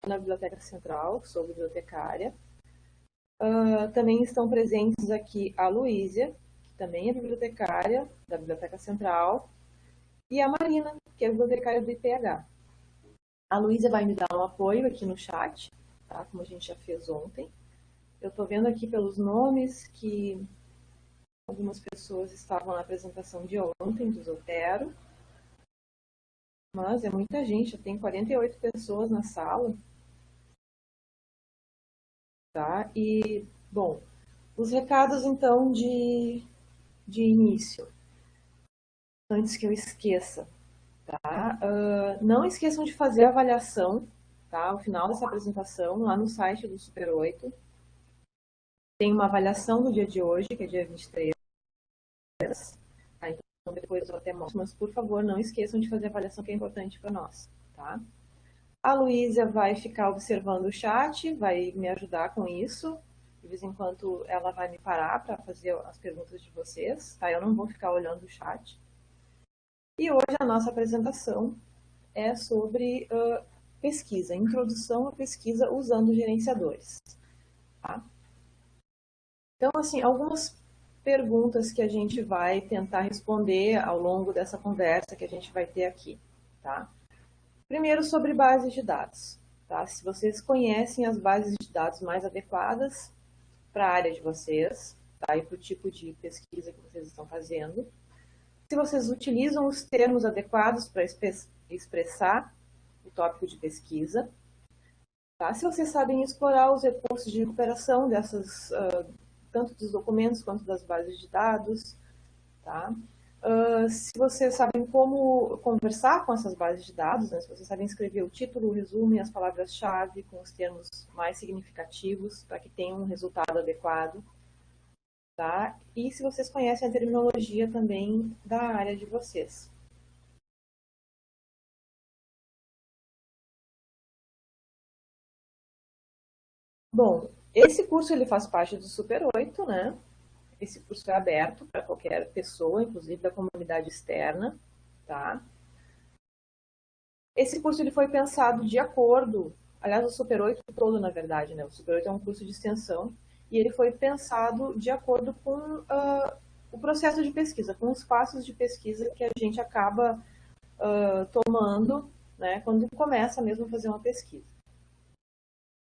na Biblioteca Central, sou bibliotecária. Também estão presentes aqui a Luísia, que também é bibliotecária da Biblioteca Central, e a Marina, que é bibliotecária do IPH. A Luísia vai me dar um apoio aqui no chat, tá? Como a gente já fez ontem. Eu estou vendo aqui pelos nomes que algumas pessoas estavam na apresentação de ontem, do Zotero. Mas é muita gente, tem 48 pessoas na sala. Tá? E, bom, os recados, então, de início, antes que eu esqueça. Tá? Não esqueçam de fazer a avaliação, tá? Ao final dessa apresentação, lá no site do Super 8. Tem uma avaliação no dia de hoje, que é dia 23. Tá? Então, depois eu até mostro, mas, por favor, não esqueçam de fazer a avaliação, que é importante para nós. Tá? A Luísa vai ficar observando o chat, vai me ajudar com isso. De vez em quando ela vai me parar para fazer as perguntas de vocês, tá? Eu não vou ficar olhando o chat. E hoje a nossa apresentação é sobre pesquisa, introdução à pesquisa usando gerenciadores. Tá? Então, assim, algumas perguntas que a gente vai tentar responder ao longo dessa conversa que a gente vai ter aqui. Tá? Primeiro, sobre bases de dados. Tá? Se vocês conhecem as bases de dados mais adequadas para a área de vocês, tá? E para o tipo de pesquisa que vocês estão fazendo. Se vocês utilizam os termos adequados para expressar o tópico de pesquisa. Tá? Se vocês sabem explorar os recursos de recuperação dessas, tanto dos documentos quanto das bases de dados. Tá? Se vocês sabem como conversar com essas bases de dados, né? Se vocês sabem escrever o título, o resumo e as palavras-chave com os termos mais significativos para que tenham um resultado adequado. Tá? E se vocês conhecem a terminologia também da área de vocês. Bom, esse curso ele faz parte do Super 8, né? Esse curso é aberto para qualquer pessoa, inclusive da comunidade externa, tá? Esse curso ele foi pensado de acordo, aliás, o Super 8 todo, na verdade, né? O Super 8 é um curso de extensão e ele foi pensado de acordo com o processo de pesquisa, com os passos de pesquisa que a gente acaba tomando, né, quando começa mesmo a fazer uma pesquisa.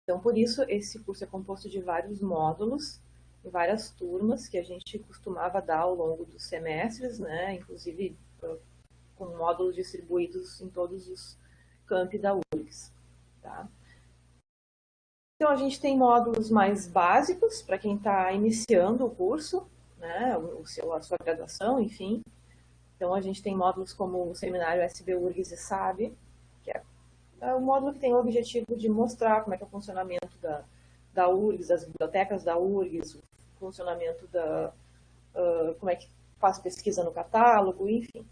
Então, por isso, esse curso é composto de vários módulos, várias turmas que a gente costumava dar ao longo dos semestres, né, inclusive com módulos distribuídos em todos os campi da URGS. Tá? Então, a gente tem módulos mais básicos para quem está iniciando o curso, né, a sua graduação, enfim. Então, a gente tem módulos como o seminário SB URGS e SAB, que é um módulo que tem o objetivo de mostrar como é que é o funcionamento da URGS, das bibliotecas da URGS, o funcionamento como é que faz pesquisa no catálogo, enfim.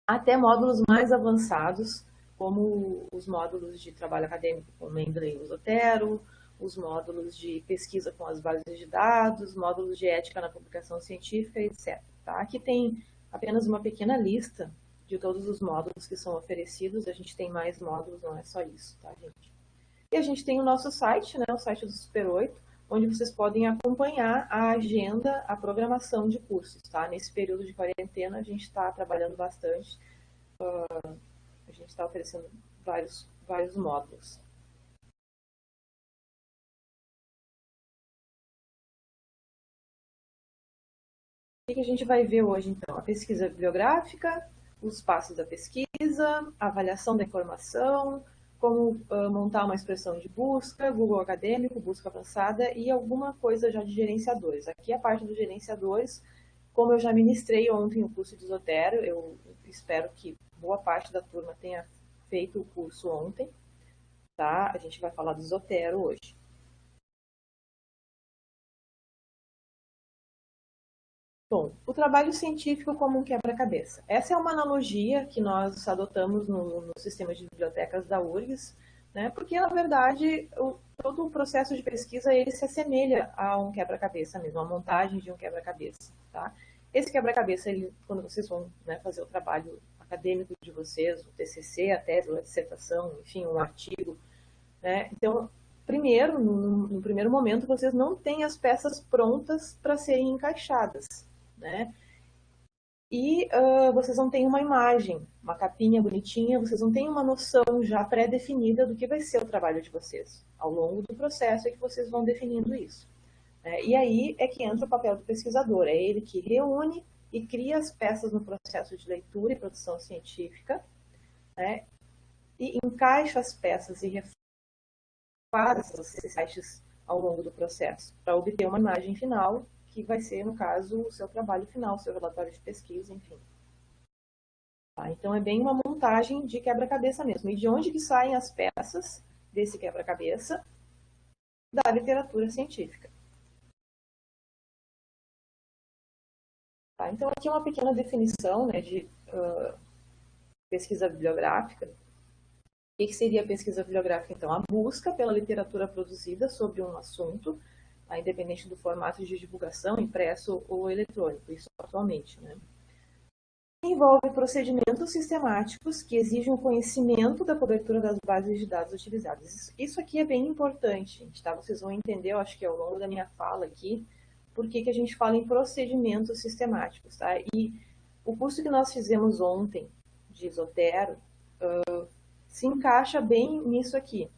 Até módulos mais avançados, como os módulos de trabalho acadêmico com Mendeley e Zotero, os módulos de pesquisa com as bases de dados, módulos de ética na publicação científica, etc. Tá? Aqui tem apenas uma pequena lista de todos os módulos que são oferecidos. A gente tem mais módulos, não é só isso, tá, gente? E a gente tem o nosso site, né, o site do Super 8, onde vocês podem acompanhar a agenda, a programação de cursos, tá? Nesse período de quarentena, a gente está trabalhando bastante, a gente está oferecendo vários módulos. O que a gente vai ver hoje, então? A pesquisa bibliográfica, os passos da pesquisa, a avaliação da informação, como montar uma expressão de busca, Google Acadêmico, busca avançada e alguma coisa já de gerenciadores. Aqui a parte dos gerenciadores, como eu já ministrei ontem o curso de Zotero, eu espero que boa parte da turma tenha feito o curso ontem, tá? A gente vai falar do Zotero hoje. Bom, o trabalho científico como um quebra-cabeça. Essa é uma analogia que nós adotamos no sistema de bibliotecas da URGS, né, porque, na verdade, todo o processo de pesquisa ele se assemelha a um quebra-cabeça mesmo, a montagem de um quebra-cabeça. Tá? Esse quebra-cabeça, quando vocês vão, né, fazer o trabalho acadêmico de vocês, o TCC, a tese, a dissertação, enfim, um artigo, né? Então, primeiro, no primeiro momento, vocês não têm as peças prontas para serem encaixadas, né? E vocês não têm uma imagem, uma capinha bonitinha, vocês não têm uma noção já pré-definida do que vai ser o trabalho de vocês. Ao longo do processo é que vocês vão definindo isso. E aí é que entra o papel do pesquisador, é ele que reúne e cria as peças no processo de leitura e produção científica, né? E encaixa as peças e refaz esses sites ao longo do processo, para obter uma imagem final, que vai ser, no caso, o seu trabalho final, o seu relatório de pesquisa, enfim. Tá? Então, é bem uma montagem de quebra-cabeça mesmo. E de onde que saem as peças desse quebra-cabeça? Da literatura científica. Tá? Então, aqui é uma pequena definição, né, de pesquisa bibliográfica. O que seria a pesquisa bibliográfica, então? A busca pela literatura produzida sobre um assunto, tá? Independente do formato de divulgação, impresso ou eletrônico, isso atualmente, né? Envolve procedimentos sistemáticos que exigem o conhecimento da cobertura das bases de dados utilizadas. Isso aqui é bem importante, gente, tá? Vocês vão entender, eu acho que ao longo da minha fala aqui, por que a gente fala em procedimentos sistemáticos, tá? E o curso que nós fizemos ontem, de Isotero, se encaixa bem nisso aqui,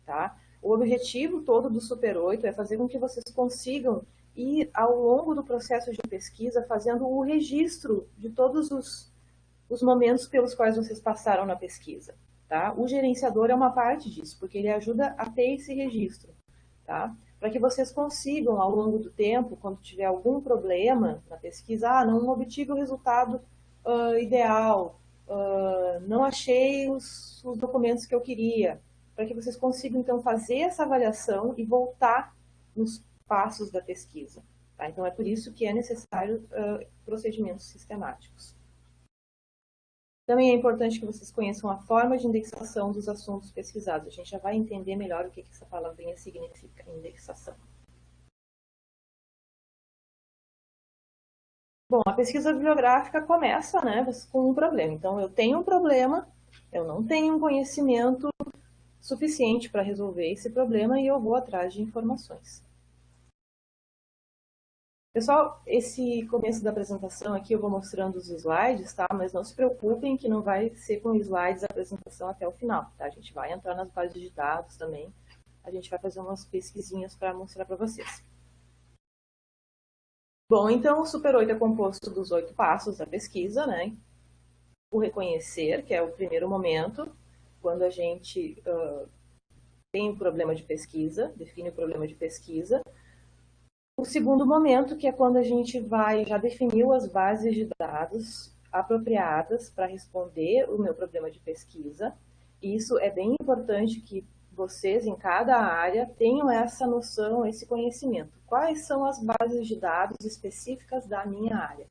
tá? O objetivo todo do Super 8 é fazer com que vocês consigam ir ao longo do processo de pesquisa fazendo o registro de todos os momentos pelos quais vocês passaram na pesquisa, tá? O gerenciador é uma parte disso, porque ele ajuda a ter esse registro, tá? Para que vocês consigam, ao longo do tempo, quando tiver algum problema na pesquisa, não obtive o resultado ideal, não achei os documentos que eu queria, para que vocês consigam, então, fazer essa avaliação e voltar nos passos da pesquisa. Tá? Então, é por isso que é necessário procedimentos sistemáticos. Também é importante que vocês conheçam a forma de indexação dos assuntos pesquisados. A gente já vai entender melhor o que essa palavrinha significa, indexação. Bom, a pesquisa bibliográfica começa, né, com um problema. Então, eu tenho um problema, eu não tenho um conhecimento suficiente para resolver esse problema e eu vou atrás de informações. Pessoal, esse começo da apresentação aqui eu vou mostrando os slides, tá? Mas não se preocupem que não vai ser com slides a apresentação até o final, tá? A gente vai entrar nas bases de dados também, a gente vai fazer umas pesquisinhas para mostrar para vocês. Bom, então o Super 8 é composto dos 8 passos da pesquisa, né? O reconhecer, que é o primeiro momento, quando a gente tem um problema de pesquisa, define o problema de pesquisa. O segundo momento, que é quando a gente já definiu as bases de dados apropriadas para responder o meu problema de pesquisa. E isso é bem importante que vocês, em cada área, tenham essa noção, esse conhecimento. Quais são as bases de dados específicas da minha área?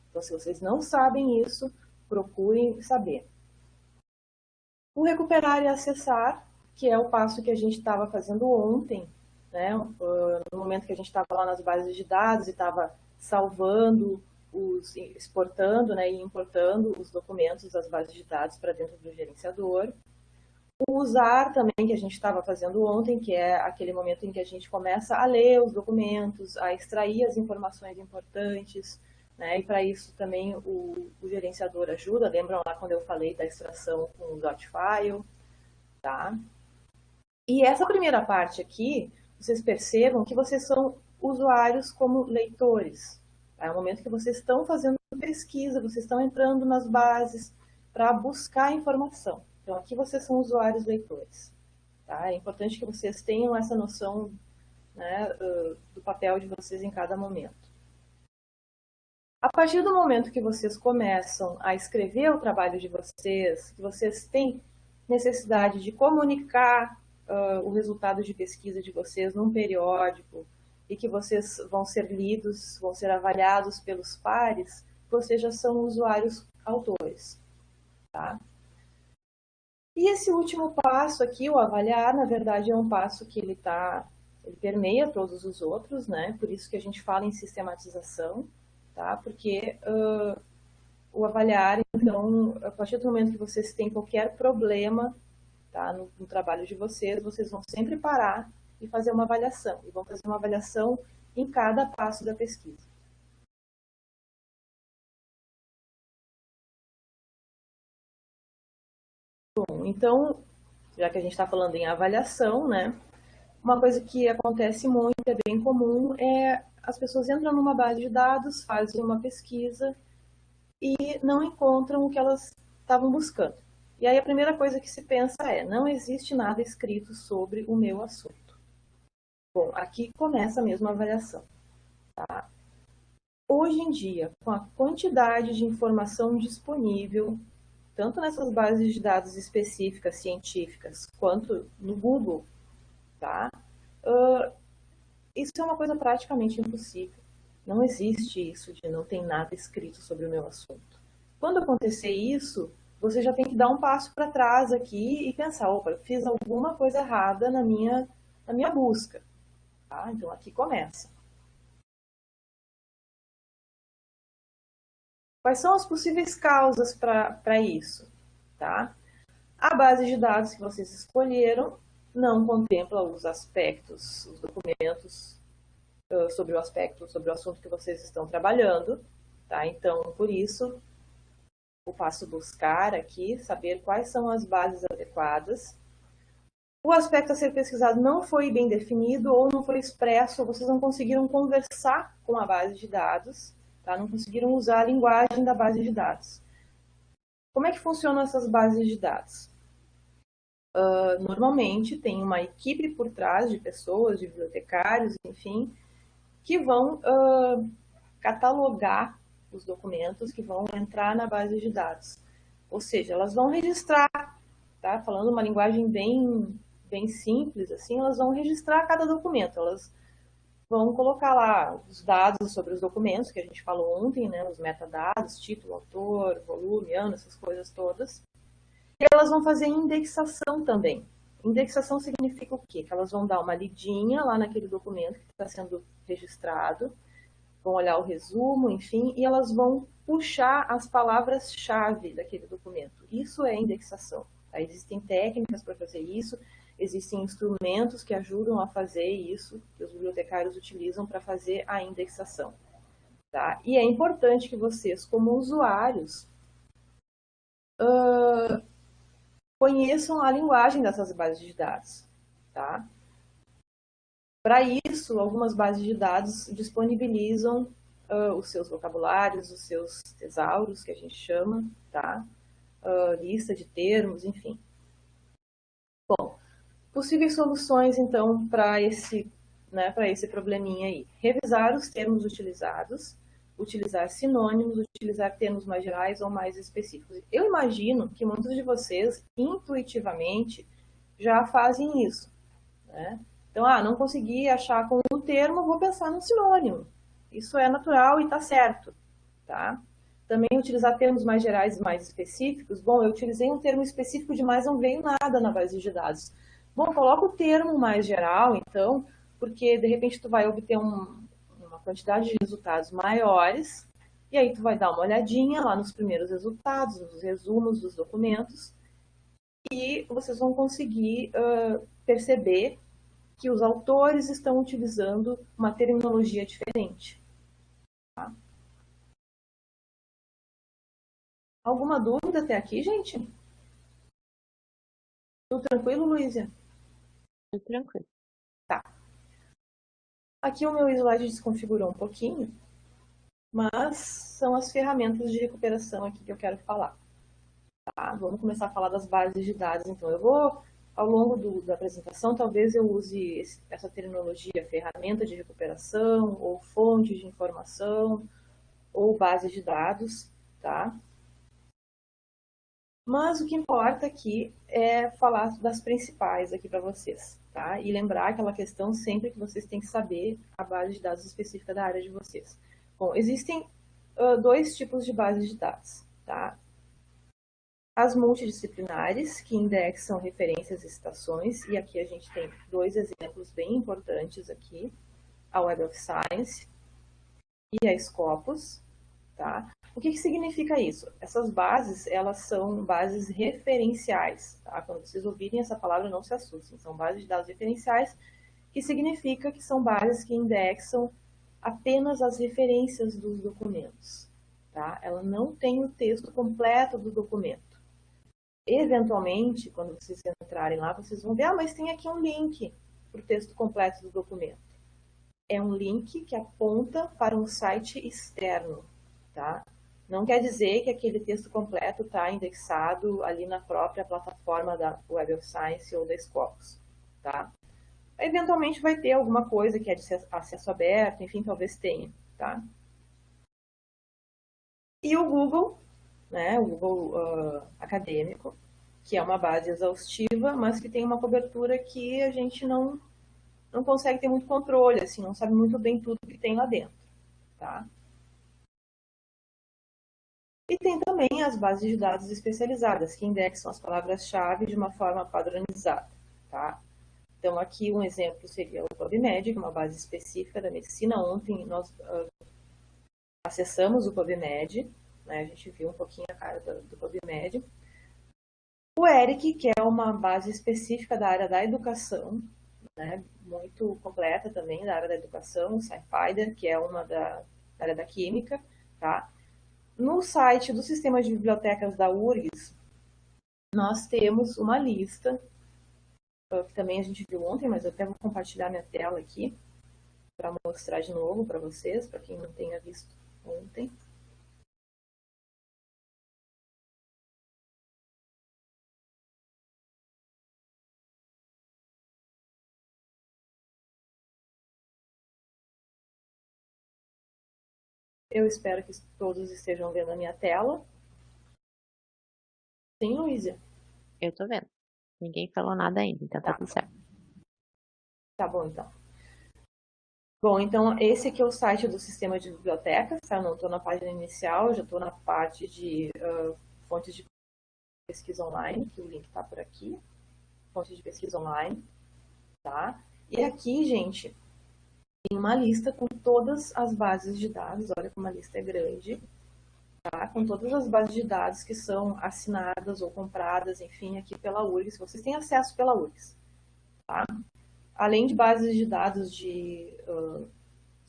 Então, se vocês não sabem isso, procurem saber. O recuperar e acessar, que é o passo que a gente estava fazendo ontem, né? No momento que a gente estava lá nas bases de dados e estava salvando, exportando, né, e importando os documentos das bases de dados para dentro do gerenciador. O usar também, que a gente estava fazendo ontem, que é aquele momento em que a gente começa a ler os documentos, a extrair as informações importantes, né? E para isso também o gerenciador ajuda. Lembram lá quando eu falei da extração com o .file, tá? E essa primeira parte aqui, vocês percebam que vocês são usuários como leitores. Tá? É o momento que vocês estão fazendo pesquisa, vocês estão entrando nas bases para buscar informação. Então, aqui vocês são usuários leitores. Tá? É importante que vocês tenham essa noção, né, do papel de vocês em cada momento. A partir do momento que vocês começam a escrever o trabalho de vocês, que vocês têm necessidade de comunicar o resultado de pesquisa de vocês num periódico e que vocês vão ser lidos, vão ser avaliados pelos pares, vocês já são usuários autores. Tá? E esse último passo aqui, o avaliar, na verdade é um passo que ele permeia todos os outros, né? Por isso que a gente fala em sistematização, tá? Porque o avaliar, então, a partir do momento que vocês têm qualquer problema tá? No trabalho de vocês, vocês vão sempre parar e fazer uma avaliação. E vão fazer uma avaliação em cada passo da pesquisa. Bom, então, já que a gente está falando em avaliação, né? Uma coisa que acontece muito, é bem comum, é as pessoas entram numa base de dados, fazem uma pesquisa e não encontram o que elas estavam buscando. E aí a primeira coisa que se pensa é, não existe nada escrito sobre o meu assunto. Bom, aqui começa mesmo a avaliação. Tá? Hoje em dia, com a quantidade de informação disponível, tanto nessas bases de dados específicas, científicas, quanto no Google, tá? Isso é uma coisa praticamente impossível. Não existe isso de não tem nada escrito sobre o meu assunto. Quando acontecer isso, você já tem que dar um passo para trás aqui e pensar, opa, eu fiz alguma coisa errada na minha busca. Tá? Então aqui começa. Quais são as possíveis causas para isso? Tá? A base de dados que vocês escolheram não contempla os aspectos, os documentos sobre o assunto que vocês estão trabalhando. Tá? Então, por isso, eu passo buscar aqui, saber quais são as bases adequadas. O aspecto a ser pesquisado não foi bem definido ou não foi expresso, ou vocês não conseguiram conversar com a base de dados, tá? Não conseguiram usar a linguagem da base de dados. Como é que funcionam essas bases de dados? Normalmente tem uma equipe por trás de pessoas, de bibliotecários, enfim, que vão catalogar os documentos que vão entrar na base de dados. Ou seja, elas vão registrar, tá? Falando uma linguagem bem simples, assim, elas vão registrar cada documento. Elas vão colocar lá os dados sobre os documentos, que a gente falou ontem, né? Os metadados, título, autor, volume, ano, essas coisas todas. E elas vão fazer indexação também. Indexação significa o quê? Que elas vão dar uma lidinha lá naquele documento que está sendo registrado, vão olhar o resumo, enfim, e elas vão puxar as palavras-chave daquele documento. Isso é indexação. Tá? Existem técnicas para fazer isso, existem instrumentos que ajudam a fazer isso, que os bibliotecários utilizam para fazer a indexação. Tá? E é importante que vocês, como usuários, conheçam a linguagem dessas bases de dados. Tá? Para isso, algumas bases de dados disponibilizam os seus vocabulários, os seus tesauros, que a gente chama, tá? Lista de termos, enfim. Bom, possíveis soluções, então, para esse probleminha aí. Revisar os termos utilizados, utilizar sinônimos, utilizar termos mais gerais ou mais específicos. Eu imagino que muitos de vocês, intuitivamente, já fazem isso, né? Então, não consegui achar com um termo, vou pensar num sinônimo. Isso é natural e está certo, tá? Também utilizar termos mais gerais e mais específicos. Bom, eu utilizei um termo específico demais, não veio nada na base de dados. Bom, coloca o termo mais geral, então, porque de repente tu vai obter uma quantidade de resultados maiores, e aí tu vai dar uma olhadinha lá nos primeiros resultados, nos resumos dos documentos, e vocês vão conseguir perceber que os autores estão utilizando uma terminologia diferente. Tá? Alguma dúvida até aqui, gente? Tudo tranquilo, Luísa? Tudo tranquilo. Tá. Aqui o meu slide desconfigurou um pouquinho, mas são as ferramentas de recuperação aqui que eu quero falar. Tá? Vamos começar a falar das bases de dados. Então, eu vou, ao longo da apresentação, talvez eu use essa terminologia, ferramenta de recuperação, ou fonte de informação, ou base de dados, tá? Mas o que importa aqui é falar das principais aqui para vocês, tá? E lembrar aquela questão sempre que vocês têm que saber a base de dados específica da área de vocês. Bom, existem dois tipos de bases de dados, tá? As multidisciplinares, que indexam referências e citações, e aqui a gente tem dois exemplos bem importantes aqui, a Web of Science e a Scopus, tá? O que significa isso? Essas bases, elas são bases referenciais, tá? Quando vocês ouvirem essa palavra, não se assustem. São bases de dados referenciais, que significa que são bases que indexam apenas as referências dos documentos, tá? Ela não tem o texto completo do documento. Eventualmente, quando vocês entrarem lá, vocês vão ver, mas tem aqui um link para o texto completo do documento. É um link que aponta para um site externo, tá? Não quer dizer que aquele texto completo está indexado ali na própria plataforma da Web of Science ou da Scopus, tá? Eventualmente vai ter alguma coisa que é de acesso aberto, enfim, talvez tenha, tá? E o Google, né, o Google Acadêmico, que é uma base exaustiva, mas que tem uma cobertura que a gente não consegue ter muito controle, assim, não sabe muito bem tudo que tem lá dentro, tá? E tem também as bases de dados especializadas, que indexam as palavras-chave de uma forma padronizada, tá? Então, aqui um exemplo seria o PubMed, que é uma base específica da medicina. Ontem nós acessamos o PubMed, né? A gente viu um pouquinho a cara do PubMed. O ERIC, que é uma base específica da área da educação, né? Muito completa também da área da educação. O SciFinder, que é uma da área da química, tá? No site do Sistema de Bibliotecas da URGS, nós temos uma lista, que também a gente viu ontem, mas eu até vou compartilhar minha tela aqui, para mostrar de novo para vocês, para quem não tenha visto ontem. Eu espero que todos estejam vendo a minha tela. Sim, Luísa? Eu tô vendo. Ninguém falou nada ainda, então tá tudo certo. Tá bom, então. Bom, então esse aqui é o site do Sistema de Bibliotecas, tá? Eu não estou na página inicial, já estou na parte de fontes de pesquisa online, que o link está por aqui. Fontes de pesquisa online, tá? E aqui, gente, tem uma lista com todas as bases de dados, olha como a lista é grande, tá? Com todas as bases de dados que são assinadas ou compradas, enfim, aqui pela URGS. Vocês têm acesso pela URGS, tá? Além de bases de dados de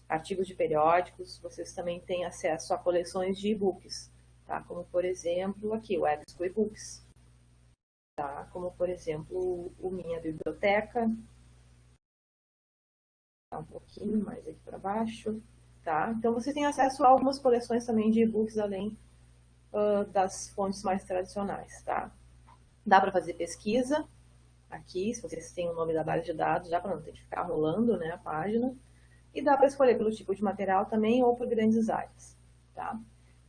artigos de periódicos, vocês também têm acesso a coleções de e-books, tá? Como, por exemplo, aqui, o EBSCO e-books, tá? Como, por exemplo, o Minha Biblioteca, tá? Um pouquinho mais aqui para baixo, tá? Então, vocês têm acesso a algumas coleções também de e-books, além das fontes mais tradicionais, tá? Dá para fazer pesquisa aqui, se vocês têm o nome da base de dados, já para não ter que ficar rolando, né, a página. E dá para escolher pelo tipo de material também ou por grandes áreas, tá?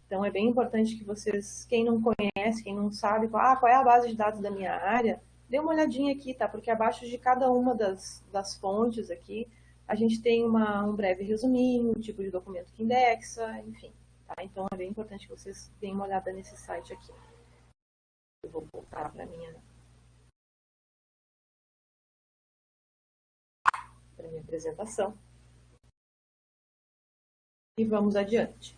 Então, é bem importante que vocês, quem não conhece, quem não sabe qual é a base de dados da minha área, dê uma olhadinha aqui, tá? Porque abaixo de cada uma das fontes aqui, a gente tem um breve resuminho, o tipo de documento que indexa, enfim, tá? Então, é bem importante que vocês deem uma olhada nesse site aqui. Eu vou voltar para minha apresentação. E vamos adiante.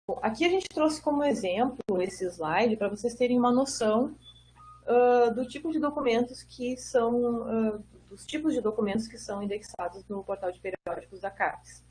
Bom, aqui a gente trouxe como exemplo esse slide para vocês terem uma noção do tipo de documentos que são, dos tipos de documentos que são indexados no portal de periódicos da CAPES,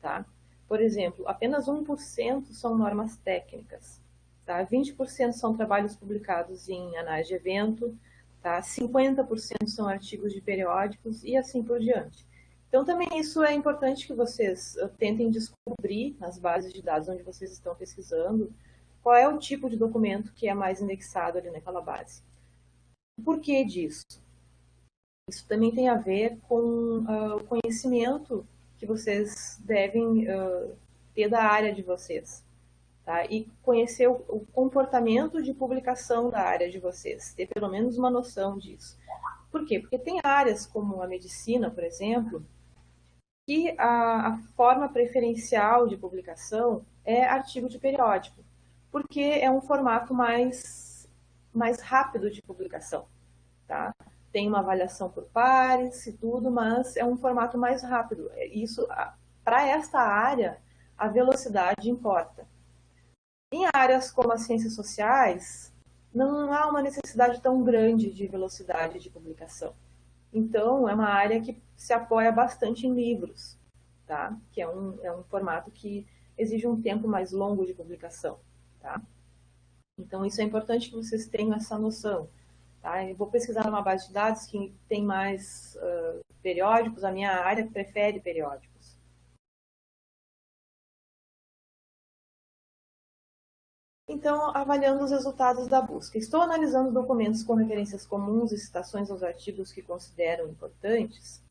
tá? Por exemplo, apenas 1% são normas técnicas, tá? 20% são trabalhos publicados em anais de evento, tá? 50% são artigos de periódicos e assim por diante. Então, também isso é importante que vocês tentem descobrir nas bases de dados onde vocês estão pesquisando qual é o tipo de documento que é mais indexado ali naquela base. Por que disso? Isso também tem a ver com o conhecimento que vocês devem ter da área de vocês, tá? E conhecer o comportamento de publicação da área de vocês, ter pelo menos uma noção disso. Por quê? Porque tem áreas como a medicina, por exemplo, que a forma preferencial de publicação é artigo de periódico, porque é um formato mais rápido de publicação, tá? Tem uma avaliação por pares e tudo, mas é um formato mais rápido. Isso, para esta área, a velocidade importa. Em áreas como as ciências sociais, não há uma necessidade tão grande de velocidade de publicação. Então, é uma área que se apoia bastante em livros, tá? Que é um formato que exige um tempo mais longo de publicação, tá? Então, isso é importante que vocês tenham essa noção, tá? Eu vou pesquisar numa base de dados que tem mais periódicos, a minha área prefere periódicos. Então, avaliando os resultados da busca. Estou analisando documentos com referências comuns e citações aos artigos que considero importantes.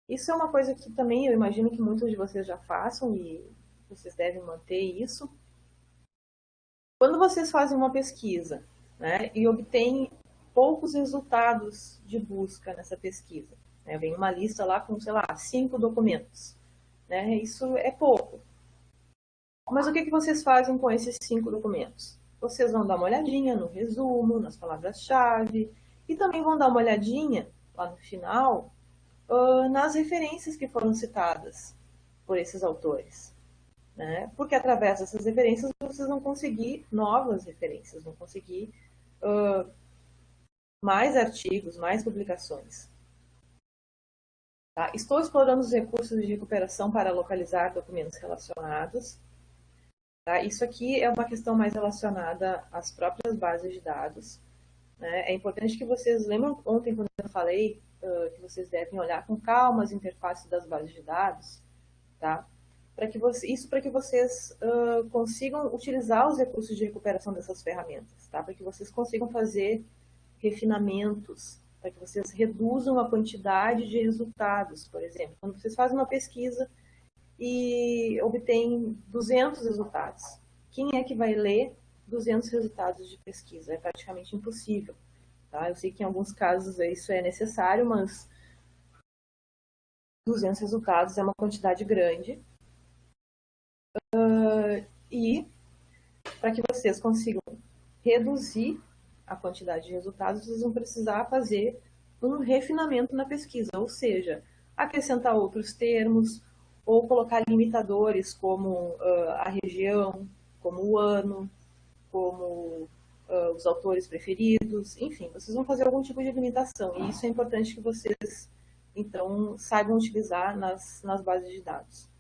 Isso é uma coisa que também eu imagino que muitos de vocês já façam e vocês devem manter isso. Quando vocês fazem uma pesquisa, né, e obtêm poucos resultados de busca nessa pesquisa, né, vem uma lista lá com, sei lá, 5 documentos, né, isso é pouco. Mas o que vocês fazem com esses 5 documentos? Vocês vão dar uma olhadinha no resumo, nas palavras-chave, e também vão dar uma olhadinha, lá no final, nas referências que foram citadas por esses autores. Né? Porque através dessas referências vocês vão conseguir novas referências, vão conseguir mais artigos, mais publicações. Tá? Estou explorando os recursos de recuperação para localizar documentos relacionados. Tá? Isso aqui é uma questão mais relacionada às próprias bases de dados. Né? É importante que vocês lembram ontem quando eu falei que vocês devem olhar com calma as interfaces das bases de dados, tá? Isso para que vocês consigam utilizar os recursos de recuperação dessas ferramentas, tá? Para que vocês consigam fazer refinamentos, para que vocês reduzam a quantidade de resultados, por exemplo. Quando vocês fazem uma pesquisa e obtêm 200 resultados, quem é que vai ler 200 resultados de pesquisa? É praticamente impossível. Tá? Eu sei que em alguns casos isso é necessário, mas 200 resultados é uma quantidade grande. E para que vocês consigam reduzir a quantidade de resultados, vocês vão precisar fazer um refinamento na pesquisa, ou seja, acrescentar outros termos, ou colocar limitadores como a região, como o ano, como os autores preferidos, enfim, vocês vão fazer algum tipo de limitação, e isso é importante que vocês, então, saibam utilizar nas bases de dados.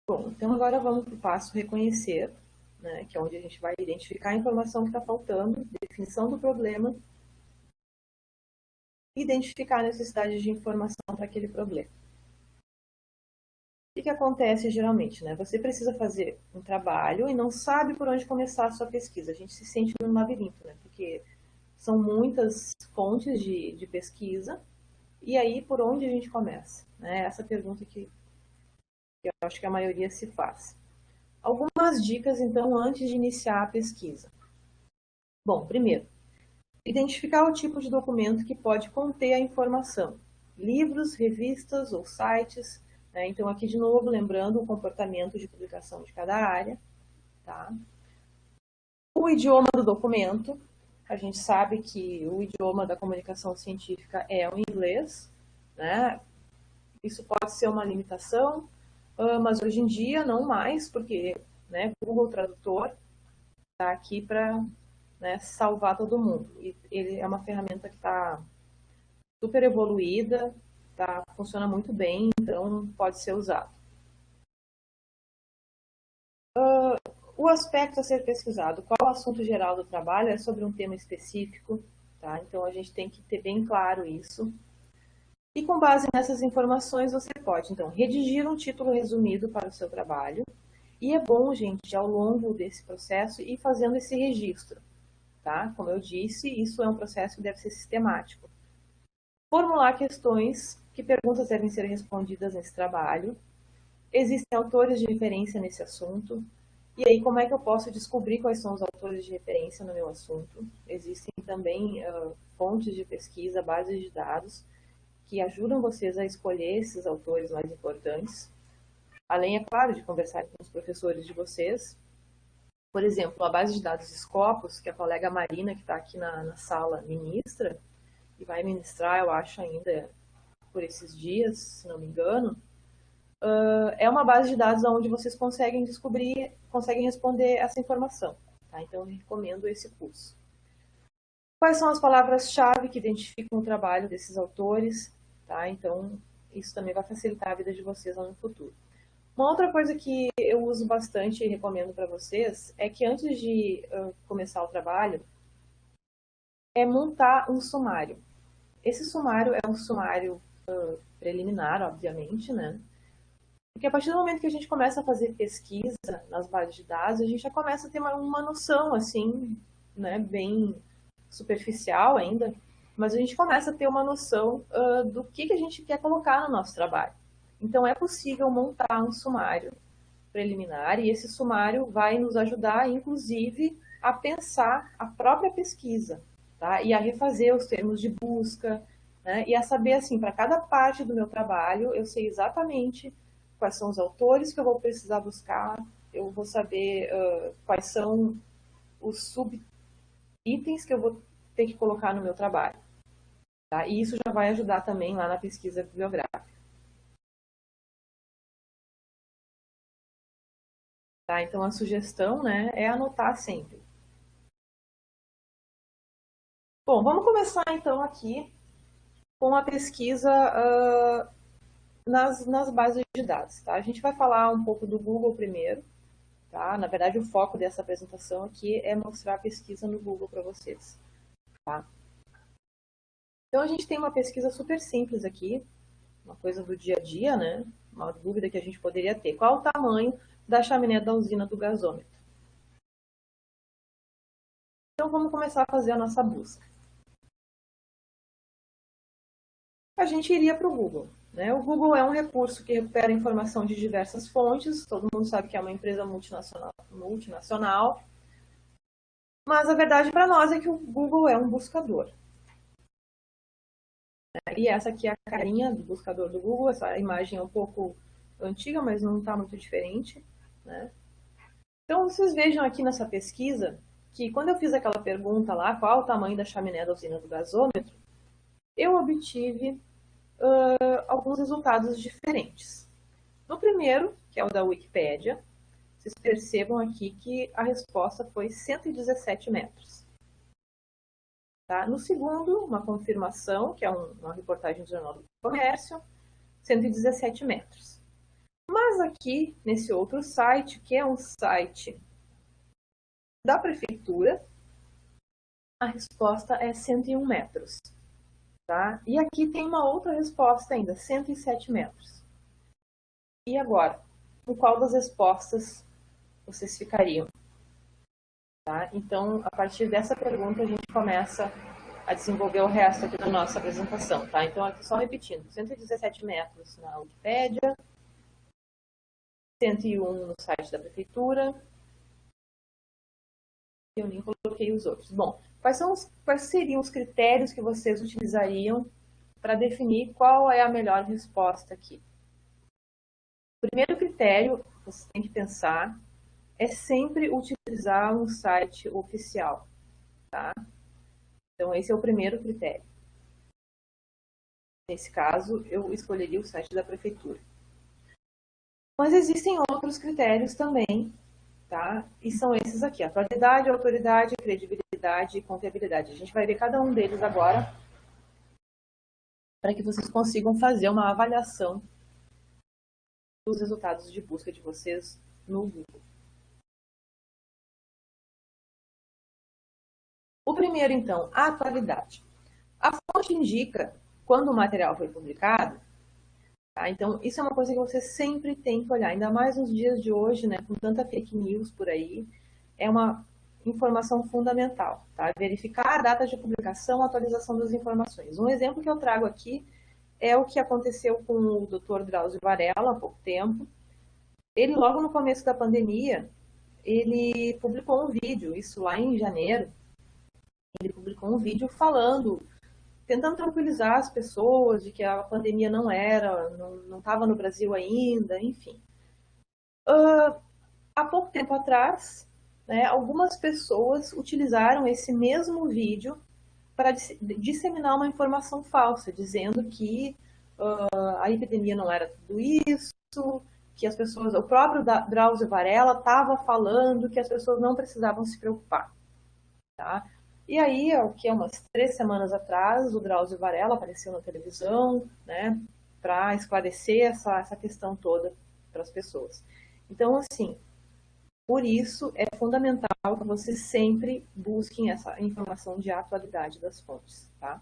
Bom, então agora vamos para o passo reconhecer, né, que é onde a gente vai identificar a informação que está faltando, definição do problema, identificar a necessidade de informação para aquele problema. O que acontece geralmente? Né? Você precisa fazer um trabalho e não sabe por onde começar a sua pesquisa. A gente se sente num labirinto, né? Porque são muitas fontes de pesquisa, e aí por onde a gente começa? Né? Essa pergunta que eu acho que a maioria se faz. Algumas dicas, então, antes de iniciar a pesquisa. Bom, primeiro, identificar o tipo de documento que pode conter a informação. Livros, revistas ou sites. Né? Então, aqui de novo, lembrando o comportamento de publicação de cada área. Tá? O idioma do documento. A gente sabe que o idioma da comunicação científica é o inglês. Né? Isso pode ser uma limitação, mas hoje em dia não mais, porque né, Google Tradutor está aqui para salvar todo mundo. E ele é uma ferramenta que está super evoluída, funciona muito bem, então pode ser usado. O aspecto a ser pesquisado, qual o assunto geral do trabalho, é sobre um tema específico, tá? Então a gente tem que ter bem claro isso. E com base nessas informações você pode, então, redigir um título resumido para o seu trabalho. E é bom, gente, ao longo desse processo, ir fazendo esse registro. Tá? Como eu disse, isso é um processo que deve ser sistemático. Formular questões, que perguntas devem ser respondidas nesse trabalho. Existem autores de referência nesse assunto. E aí, como é que eu posso descobrir quais são os autores de referência no meu assunto? Existem também fontes de pesquisa, bases de dados, que ajudam vocês a escolher esses autores mais importantes. Além, é claro, de conversar com os professores de vocês. Por exemplo, a base de dados Scopus, que a colega Marina, que está aqui na sala, ministra, e vai ministrar, eu acho ainda, por esses dias, se não me engano, é uma base de dados onde vocês conseguem descobrir, conseguem responder essa informação. Tá? Então, eu recomendo esse curso. Quais são as palavras-chave que identificam o trabalho desses autores? Tá? Então, isso também vai facilitar a vida de vocês lá no futuro. Uma outra coisa que eu uso bastante e recomendo para vocês é que antes de começar o trabalho, é montar um sumário. Esse sumário é um sumário preliminar, obviamente, né? Porque a partir do momento que a gente começa a fazer pesquisa nas bases de dados, a gente já começa a ter uma noção, assim, né, bem superficial ainda, mas a gente começa a ter uma noção do que a gente quer colocar no nosso trabalho. Então, é possível montar um sumário preliminar e esse sumário vai nos ajudar, inclusive, a pensar a própria pesquisa, tá? E a refazer os termos de busca, né? E a saber, assim, para cada parte do meu trabalho, eu sei exatamente quais são os autores que eu vou precisar buscar, eu vou saber quais são os subitens que eu vou ter que colocar no meu trabalho. Tá? E isso já vai ajudar também lá na pesquisa bibliográfica. Tá? Então, a sugestão, né, é anotar sempre. Bom, vamos começar então aqui com a pesquisa nas bases de dados. Tá? A gente vai falar um pouco do Google primeiro. Tá? Na verdade, o foco dessa apresentação aqui é mostrar a pesquisa no Google para vocês. Tá? Então, a gente tem uma pesquisa super simples aqui, uma coisa do dia a dia, né? Uma dúvida que a gente poderia ter. Qual o tamanho da chaminé da usina do gasômetro? Então, vamos começar a fazer a nossa busca. A gente iria para o Google. Né? O Google é um recurso que recupera informação de diversas fontes, todo mundo sabe que é uma empresa multinacional, mas a verdade para nós é que o Google é um buscador. E essa aqui é a carinha do buscador do Google, essa imagem é um pouco antiga, mas não está muito diferente. Né? Então, vocês vejam aqui nessa pesquisa que quando eu fiz aquela pergunta lá, qual o tamanho da chaminé da usina do gasômetro, eu obtive alguns resultados diferentes. No primeiro, que é o da Wikipédia, vocês percebam aqui que a resposta foi 117 metros. Tá? No segundo, uma confirmação, que é uma reportagem do Jornal do Comércio, 117 metros. Mas aqui, nesse outro site, que é um site da prefeitura, a resposta é 101 metros. Tá? E aqui tem uma outra resposta ainda, 107 metros. E agora, com qual das respostas vocês ficariam? Tá? Então, a partir dessa pergunta, a gente começa a desenvolver o resto aqui da nossa apresentação. Tá? Então, aqui só repetindo, 117 metros na Wikipédia, 101 no site da prefeitura, eu nem coloquei os outros. Bom, quais seriam os critérios que vocês utilizariam para definir qual é a melhor resposta aqui? O primeiro critério que você tem que pensar é sempre utilizar um site oficial. Tá? Então, esse é o primeiro critério. Nesse caso, eu escolheria o site da prefeitura. Mas existem outros critérios também, tá? E são esses aqui: atualidade, autoridade, credibilidade e confiabilidade. A gente vai ver cada um deles agora para que vocês consigam fazer uma avaliação dos resultados de busca de vocês no Google. O primeiro, então, a atualidade. A fonte indica quando o material foi publicado. Tá? Então, isso é uma coisa que você sempre tem que olhar, ainda mais nos dias de hoje, né, com tanta fake news por aí, é uma informação fundamental. Tá? Verificar a data de publicação, atualização das informações. Um exemplo que eu trago aqui é o que aconteceu com o Dr. Drauzio Varela há pouco tempo. Ele, logo no começo da pandemia, ele publicou um vídeo, isso lá em janeiro, ele publicou um vídeo falando, tentando tranquilizar as pessoas de que a pandemia não estava no Brasil ainda, enfim. Há pouco tempo atrás, né, algumas pessoas utilizaram esse mesmo vídeo para disseminar uma informação falsa, dizendo que a epidemia não era tudo isso, que as pessoas, o próprio Drauzio Varela estava falando que as pessoas não precisavam se preocupar, tá? E aí, o que é umas 3 semanas atrás, o Drauzio Varela apareceu na televisão, né, para esclarecer essa questão toda para as pessoas. Então, assim, por isso é fundamental que vocês sempre busquem essa informação de atualidade das fontes, tá?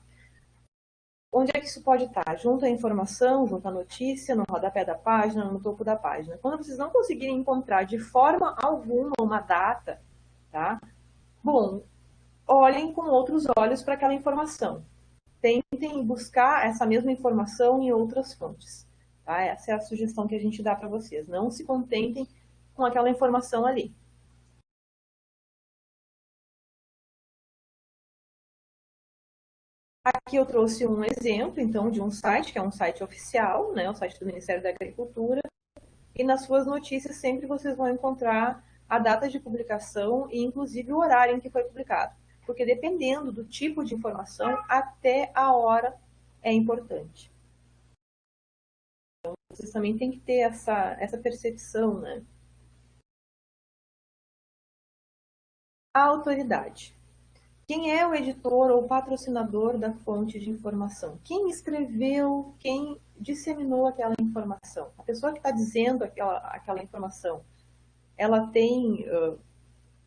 Onde é que isso pode estar? Junto à informação, junto à notícia, no rodapé da página, no topo da página. Quando vocês não conseguirem encontrar de forma alguma uma data, tá? Bom, olhem com outros olhos para aquela informação. Tentem buscar essa mesma informação em outras fontes, tá? Essa é a sugestão que a gente dá para vocês. Não se contentem com aquela informação ali. Aqui eu trouxe um exemplo, então, de um site, que é um site oficial, né, o site do Ministério da Agricultura, e nas suas notícias sempre vocês vão encontrar a data de publicação e, inclusive, o horário em que foi publicado. Porque dependendo do tipo de informação, até a hora é importante. Então, vocês também têm que ter essa percepção, né? A autoridade. Quem é o editor ou patrocinador da fonte de informação? Quem escreveu, quem disseminou aquela informação? A pessoa que está dizendo aquela informação, ela tem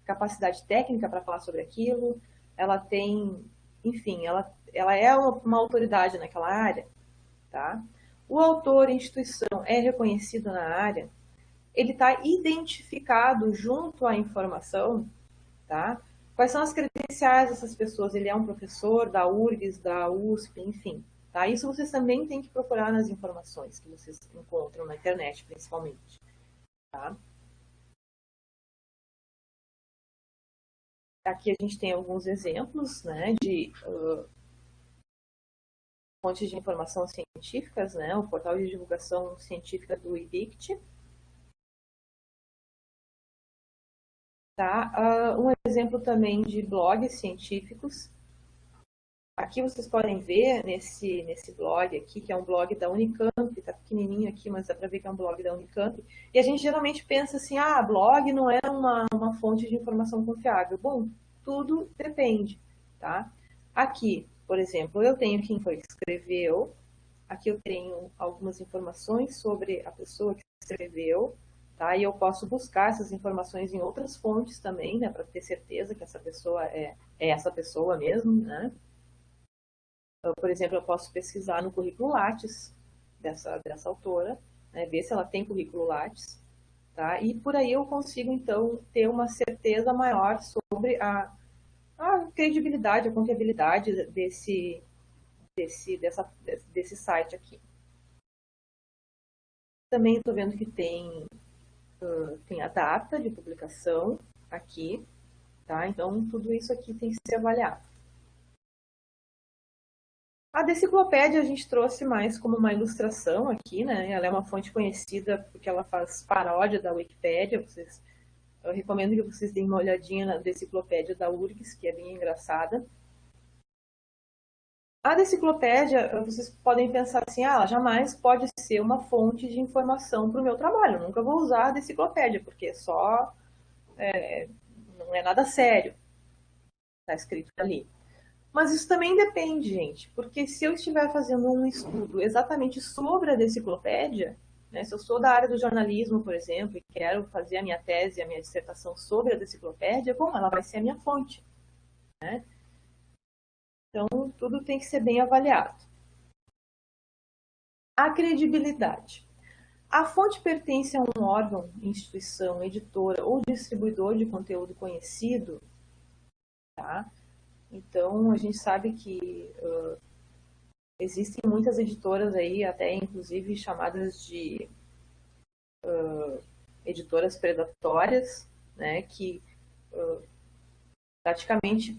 capacidade técnica para falar sobre aquilo? Ela tem, enfim, ela é uma autoridade naquela área, tá? O autor, instituição, é reconhecido na área? Ele está identificado junto à informação, tá? Quais são as credenciais dessas pessoas? Ele é um professor da URGS, da USP, enfim. Tá? Isso vocês também têm que procurar nas informações que vocês encontram na internet, principalmente. Tá? Aqui a gente tem alguns exemplos, né, de fontes de informação científicas, né, o portal de divulgação científica do IBICT. Tá? Um exemplo também de blogs científicos. Aqui vocês podem ver nesse blog aqui, que é um blog da Unicamp, está pequenininho aqui, mas dá para ver que é um blog da Unicamp. E a gente geralmente pensa assim, blog não é uma fonte de informação confiável. Bom, tudo depende, tá? Aqui, por exemplo, eu tenho quem foi que escreveu, aqui eu tenho algumas informações sobre a pessoa que escreveu, tá? E eu posso buscar essas informações em outras fontes também, né, para ter certeza que essa pessoa é essa pessoa mesmo, né? Por exemplo, eu posso pesquisar no currículo Lattes dessa autora, né, ver se ela tem currículo Lattes, tá? E por aí eu consigo, então, ter uma certeza maior sobre a credibilidade, a confiabilidade desse site aqui. Também estou vendo que tem a data de publicação aqui, tá? Então, tudo isso aqui tem que ser avaliado. A deciclopédia a gente trouxe mais como uma ilustração aqui, né? Ela é uma fonte conhecida porque ela faz paródia da Wikipédia. Eu recomendo que vocês deem uma olhadinha na deciclopédia da URGS, que é bem engraçada. A deciclopédia, vocês podem pensar assim, ela jamais pode ser uma fonte de informação para o meu trabalho. Eu nunca vou usar a deciclopédia, porque não é nada sério, está escrito ali. Mas isso também depende, gente, porque se eu estiver fazendo um estudo exatamente sobre a deciclopédia, né, se eu sou da área do jornalismo, por exemplo, e quero fazer a minha tese, a minha dissertação sobre a deciclopédia, bom, ela vai ser a minha fonte, né? Então, tudo tem que ser bem avaliado. A credibilidade. A fonte pertence a um órgão, instituição, editora ou distribuidor de conteúdo conhecido, tá? Então, a gente sabe que existem muitas editoras aí, até inclusive chamadas de editoras predatórias, né, que praticamente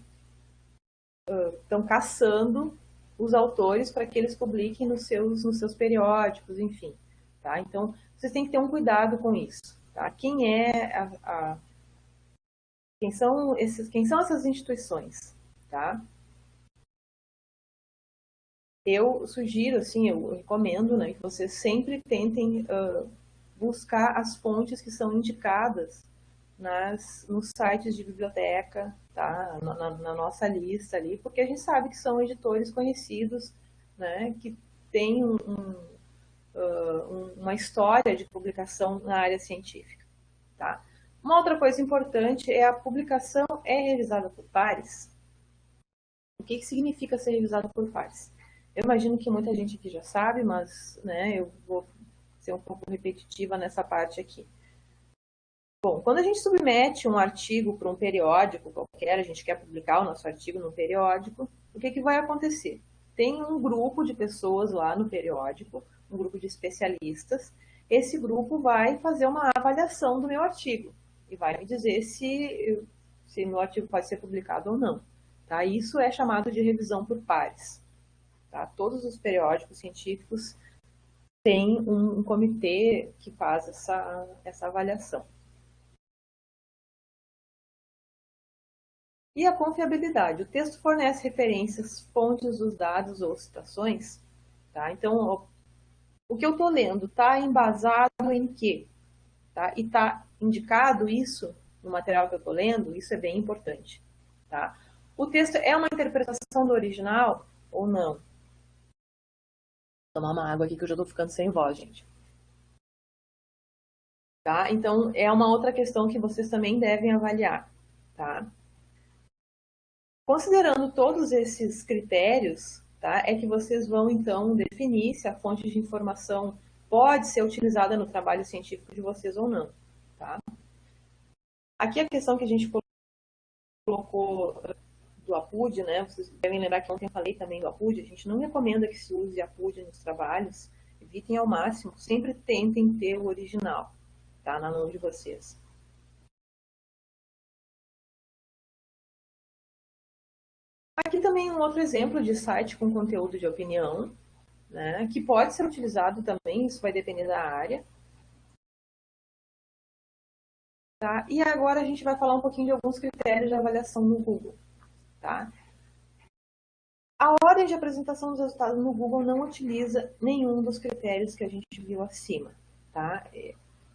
estão caçando os autores para que eles publiquem nos seus periódicos, enfim. Tá? Então, vocês têm que ter um cuidado com isso. Tá? Quem são essas instituições? Tá? Eu sugiro, assim, eu recomendo, né, que vocês sempre tentem buscar as fontes que são indicadas nos sites de biblioteca, tá? Na nossa lista ali, porque a gente sabe que são editores conhecidos, né, que têm uma história de publicação na área científica. Tá? Uma outra coisa importante é a publicação é revisada por pares. O que significa ser revisada por pares? Eu imagino que muita gente aqui já sabe, mas né, eu vou ser um pouco repetitiva nessa parte aqui. Bom, quando a gente submete um artigo para um periódico qualquer, a gente quer publicar o nosso artigo num periódico, o que vai acontecer? Tem um grupo de pessoas lá no periódico, um grupo de especialistas. Esse grupo vai fazer uma avaliação do meu artigo e vai me dizer se meu artigo pode ser publicado ou não. Tá? Isso é chamado de revisão por pares. Tá? Todos os periódicos científicos têm um comitê que faz essa avaliação. E a confiabilidade. O texto fornece referências, fontes dos dados ou citações. Tá? Então, o que eu estou lendo está embasado em quê? Tá? E está indicado isso no material que eu estou lendo? Isso é bem importante. Tá? O texto é uma interpretação do original ou não? Vou tomar uma água aqui que eu já estou ficando sem voz, gente. Tá? Então, é uma outra questão que vocês também devem avaliar. Tá? Considerando todos esses critérios, tá, é que vocês vão, então, definir se a fonte de informação pode ser utilizada no trabalho científico de vocês ou não. Tá? Aqui a questão que a gente colocou do APUD, né, vocês devem lembrar que ontem eu falei também do APUD, a gente não recomenda que se use APUD nos trabalhos, evitem ao máximo, sempre tentem ter o original, tá, na mão de vocês. Aqui também um outro exemplo de site com conteúdo de opinião, né, que pode ser utilizado também, isso vai depender da área. Tá? E agora a gente vai falar um pouquinho de alguns critérios de avaliação no Google. Tá? A ordem de apresentação dos resultados no Google não utiliza nenhum dos critérios que a gente viu acima. Tá?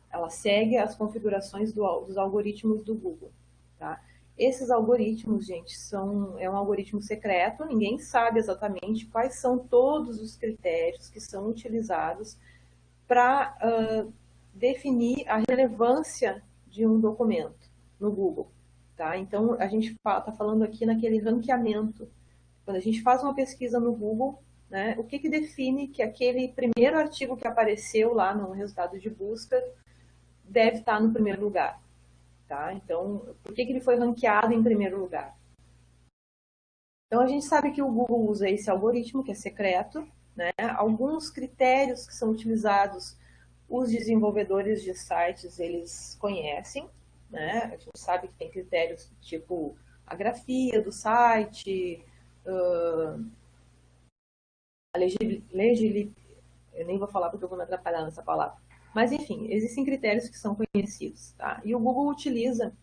Ela segue as configurações dos algoritmos do Google. Tá? Esses algoritmos, gente, é um algoritmo secreto, ninguém sabe exatamente quais são todos os critérios que são utilizados para definir a relevância de um documento no Google. Tá? Então, a gente está falando aqui naquele ranqueamento. Quando a gente faz uma pesquisa no Google, né, o que define que aquele primeiro artigo que apareceu lá no resultado de busca deve estar no primeiro lugar? Tá? Então, por que ele foi ranqueado em primeiro lugar? Então, a gente sabe que o Google usa esse algoritmo, que é secreto, né? Alguns critérios que são utilizados, os desenvolvedores de sites, eles conhecem, né? A gente sabe que tem critérios tipo a grafia do site, a legibilidade, eu nem vou falar porque eu vou me atrapalhar nessa palavra. Mas, enfim, existem critérios que são conhecidos. Tá? E o Google utiliza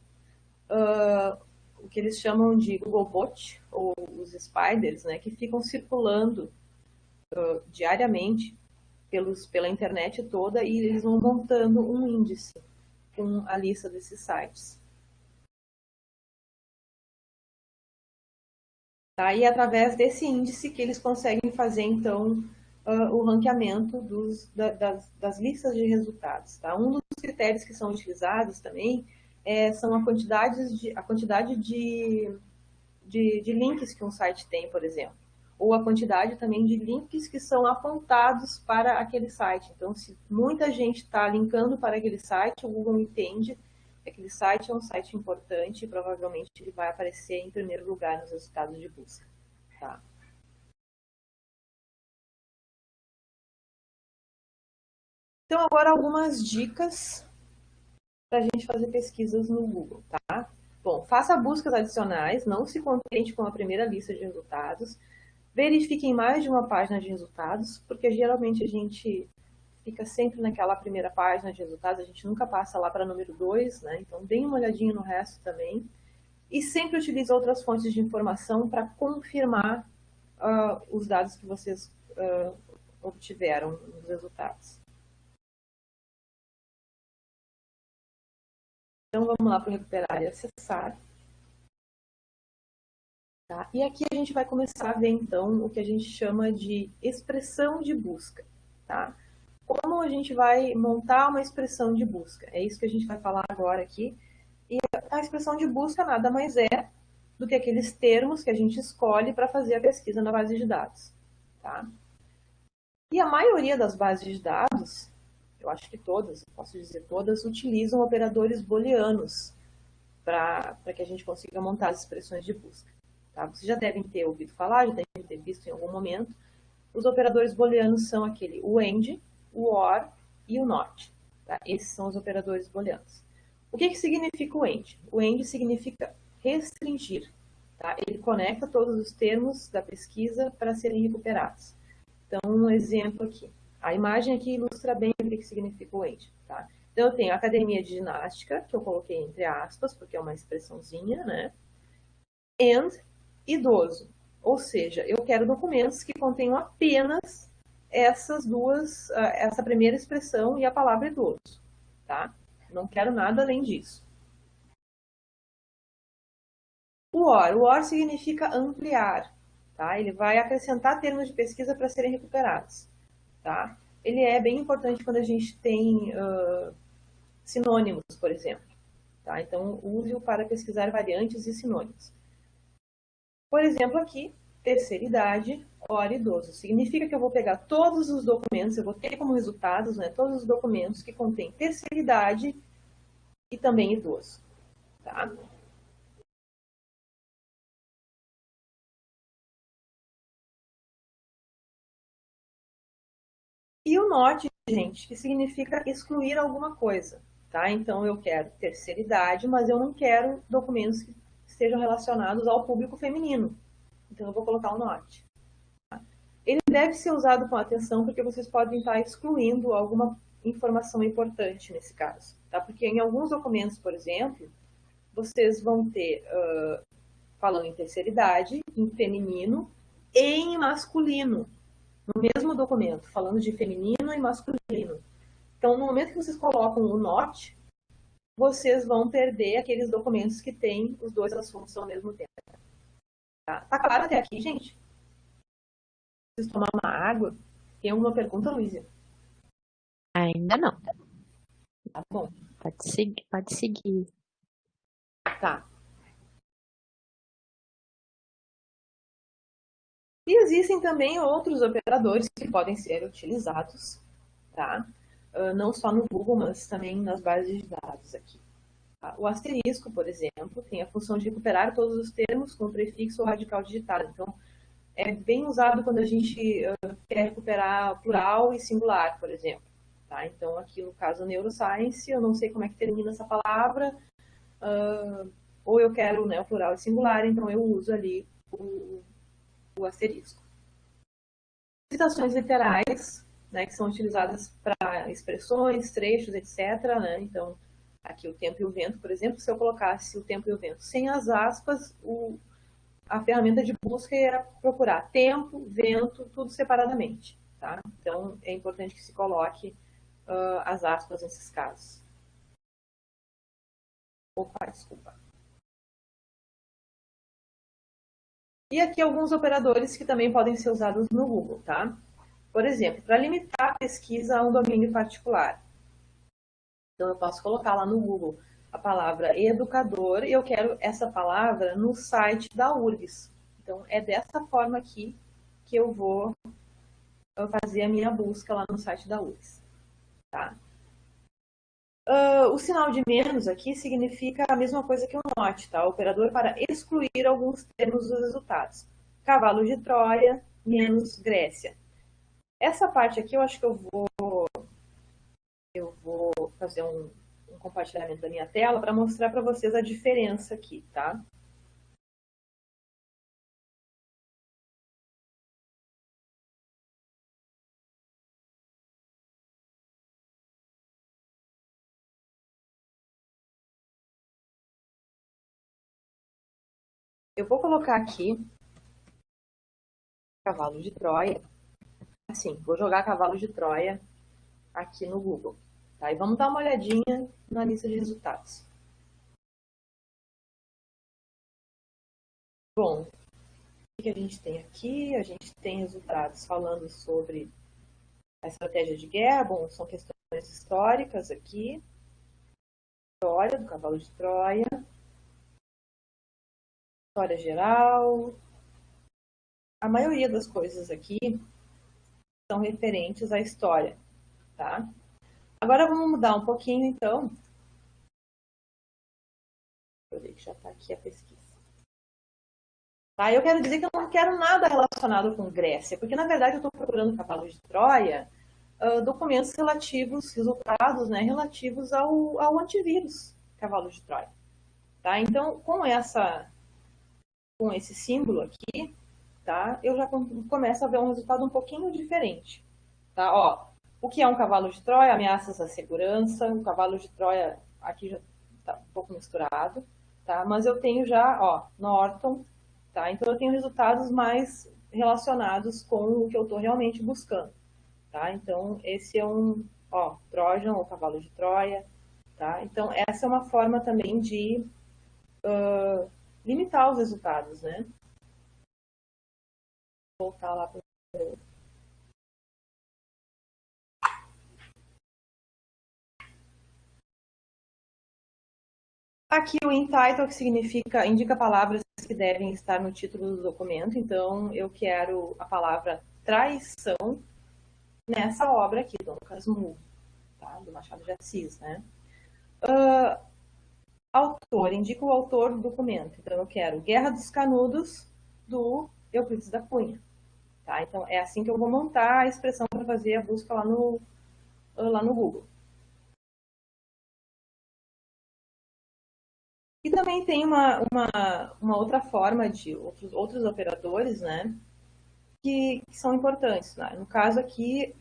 o que eles chamam de Googlebot, ou os spiders, né, que ficam circulando diariamente pela internet toda e eles vão montando um índice com a lista desses sites. Tá? E é através desse índice que eles conseguem fazer, então, o ranqueamento das listas de resultados. Tá? Um dos critérios que são utilizados também são a quantidade de links que um site tem, por exemplo. Ou a quantidade também de links que são apontados para aquele site. Então, se muita gente está linkando para aquele site, o Google entende que aquele site é um site importante e provavelmente ele vai aparecer em primeiro lugar nos resultados de busca. Tá? Então, agora algumas dicas para a gente fazer pesquisas no Google, tá? Bom, faça buscas adicionais, não se contente com a primeira lista de resultados. Verifique em mais de uma página de resultados, porque geralmente a gente fica sempre naquela primeira página de resultados, a gente nunca passa lá para número 2, né? Então, dê uma olhadinha no resto também. E sempre utilize outras fontes de informação para confirmar os dados que vocês obtiveram nos resultados. Então, vamos lá para recuperar e acessar. Tá? E aqui a gente vai começar a ver, então, o que a gente chama de expressão de busca. Tá? Como a gente vai montar uma expressão de busca? É isso que a gente vai falar agora aqui. E a expressão de busca nada mais é do que aqueles termos que a gente escolhe para fazer a pesquisa na base de dados. Tá? E a maioria das bases de dados, eu acho que todas, posso dizer todas, utilizam operadores booleanos para que a gente consiga montar as expressões de busca. Tá? Vocês já devem ter ouvido falar, já devem ter visto em algum momento. Os operadores booleanos são aquele, o AND, o OR e o NOT. Tá? Esses são os operadores booleanos. O que significa o AND? O AND significa restringir. Tá? Ele conecta todos os termos da pesquisa para serem recuperados. Então, um exemplo aqui. A imagem aqui ilustra bem o que significa o AND. Tá? Então, eu tenho a academia de ginástica, que eu coloquei entre aspas, porque é uma expressãozinha, né? And idoso. Ou seja, eu quero documentos que contenham apenas essas duas, essa primeira expressão e a palavra idoso. Tá? Não quero nada além disso. O OR significa ampliar. Tá? Ele vai acrescentar termos de pesquisa para serem recuperados. Tá? Ele é bem importante quando a gente tem sinônimos, por exemplo. Tá? Então, use-o para pesquisar variantes e sinônimos. Por exemplo, aqui, terceira idade, OR idoso. Significa que eu vou pegar todos os documentos, eu vou ter como resultados, né, todos os documentos que contêm terceira idade e também idoso. Tá? E o NOT, gente, que significa excluir alguma coisa. Tá? Então, eu quero terceira idade, mas eu não quero documentos que estejam relacionados ao público feminino. Então, eu vou colocar o NOT. Tá? Ele deve ser usado com atenção, porque vocês podem estar excluindo alguma informação importante nesse caso. Tá? Porque em alguns documentos, por exemplo, vocês vão ter, falando em terceira idade, em feminino e em masculino. No mesmo documento, falando de feminino e masculino. Então, no momento que vocês colocam o NOT, vocês vão perder aqueles documentos que têm os dois assuntos ao mesmo tempo. Tá claro até aqui, gente? Preciso tomar uma água? Tem alguma pergunta, Luísa? Ainda não. Tá bom. Pode seguir, pode seguir. Tá. E existem também outros operadores que podem ser utilizados, tá? Não só no Google, mas também nas bases de dados aqui. Tá? O asterisco, por exemplo, tem a função de recuperar todos os termos com prefixo ou radical digitado. Então, é bem usado quando a gente quer recuperar plural e singular, por exemplo. Tá? Então, aqui no caso neuroscience, eu não sei como é que termina essa palavra, ou eu quero, né, o plural e singular, então eu uso ali o asterisco. Citações literais, né, que são utilizadas para expressões, trechos, etc. Né? Então, aqui o tempo e o vento, por exemplo, se eu colocasse o tempo e o vento sem as aspas, a ferramenta de busca ia procurar tempo, vento, tudo separadamente. Tá? Então, é importante que se coloque as aspas nesses casos. Opa, desculpa. E aqui alguns operadores que também podem ser usados no Google, tá? Por exemplo, para limitar a pesquisa a um domínio particular. Então, eu posso colocar lá no Google a palavra educador e eu quero essa palavra no site da URGS. Então, é dessa forma aqui que eu vou fazer a minha busca lá no site da URGS. Tá? O sinal de menos aqui significa a mesma coisa que o NOT, tá? O operador para excluir alguns termos dos resultados. Cavalo de Troia menos Grécia. Essa parte aqui eu acho que eu vou fazer um compartilhamento da minha tela para mostrar para vocês a diferença aqui, tá? Eu vou colocar aqui cavalo de Troia. Assim, vou jogar cavalo de Troia aqui no Google. Tá? E vamos dar uma olhadinha na lista de resultados. Bom, o que a gente tem aqui? A gente tem resultados falando sobre a estratégia de guerra. Bom, são questões históricas aqui. História do cavalo de Troia. História geral. A maioria das coisas aqui são referentes à história, tá? Agora vamos mudar um pouquinho, então. Deixa eu ver que já está aqui a pesquisa. Tá, eu quero dizer que eu não quero nada relacionado com Grécia, porque na verdade eu estou procurando cavalo de Troia, documentos relativos, resultados, né, relativos ao antivírus cavalo de Troia. Tá? Então, com esse símbolo aqui, tá, eu já começo a ver um resultado um pouquinho diferente. Tá? Ó, o que é um cavalo de Troia? Ameaças à segurança. O cavalo de Troia aqui já está um pouco misturado, tá? Mas eu tenho já, ó, Norton, tá? Então eu tenho resultados mais relacionados com o que eu estou realmente buscando, tá? Então esse é um, ó, Trojan, ou cavalo de Troia, tá? Então essa é uma forma também de limitar os resultados, né? Vou voltar lá para o... Aqui o in title, que significa, indica palavras que devem estar no título do documento. Então, eu quero a palavra traição nessa obra aqui, Dom Casmurro, tá? Do Machado de Assis, né? Autor, indica o autor do documento. Então, eu quero Guerra dos Canudos, do Euclides da Cunha. Tá? Então, é assim que eu vou montar a expressão para fazer a busca lá no Google. E também tem uma outra forma de outros operadores, né, que são importantes. Né? No caso aqui,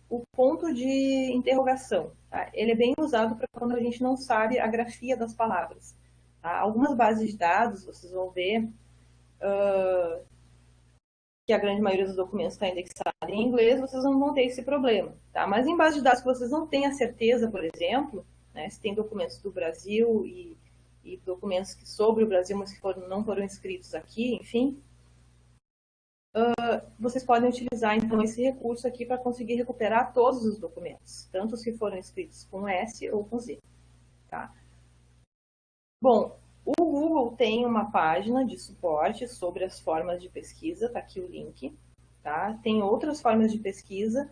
o ponto de interrogação. Tá? Ele é bem usado para quando a gente não sabe a grafia das palavras. Tá? Algumas bases de dados, vocês vão ver que a grande maioria dos documentos está indexada em inglês, vocês não vão ter esse problema. Tá? Mas em base de dados que vocês não têm a certeza, por exemplo, né, se tem documentos do Brasil e documentos sobre o Brasil, mas que não foram escritos aqui, enfim, vocês podem utilizar, então, esse recurso aqui para conseguir recuperar todos os documentos, tanto os que foram escritos com S ou com Z. Tá? Bom, o Google tem uma página de suporte sobre as formas de pesquisa, está aqui o link. Tá? Tem outras formas de pesquisa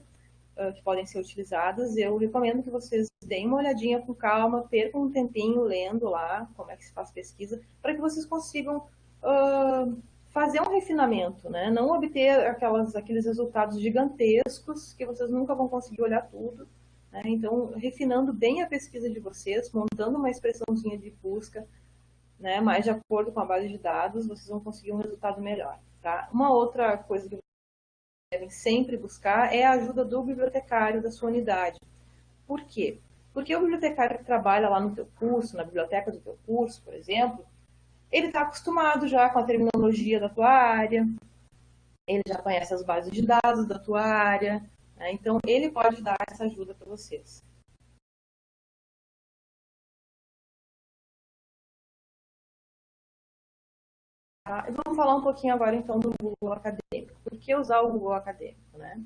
que podem ser utilizadas. Eu recomendo que vocês deem uma olhadinha com calma, percam um tempinho lendo lá como é que se faz pesquisa, para que vocês consigam fazer um refinamento, né? Não obter aqueles resultados gigantescos que vocês nunca vão conseguir olhar tudo. Né? Então, refinando bem a pesquisa de vocês, montando uma expressãozinha de busca, né, mais de acordo com a base de dados, vocês vão conseguir um resultado melhor. Tá? Uma outra coisa que devem sempre buscar é a ajuda do bibliotecário da sua unidade. Por quê? Porque o bibliotecário que trabalha lá no teu curso, na biblioteca do teu curso, por exemplo, ele está acostumado já com a terminologia da tua área, ele já conhece as bases de dados da tua área, né? Então ele pode dar essa ajuda para vocês. Tá? Vamos falar um pouquinho agora então do Google Acadêmico. Por que usar o Google Acadêmico, né?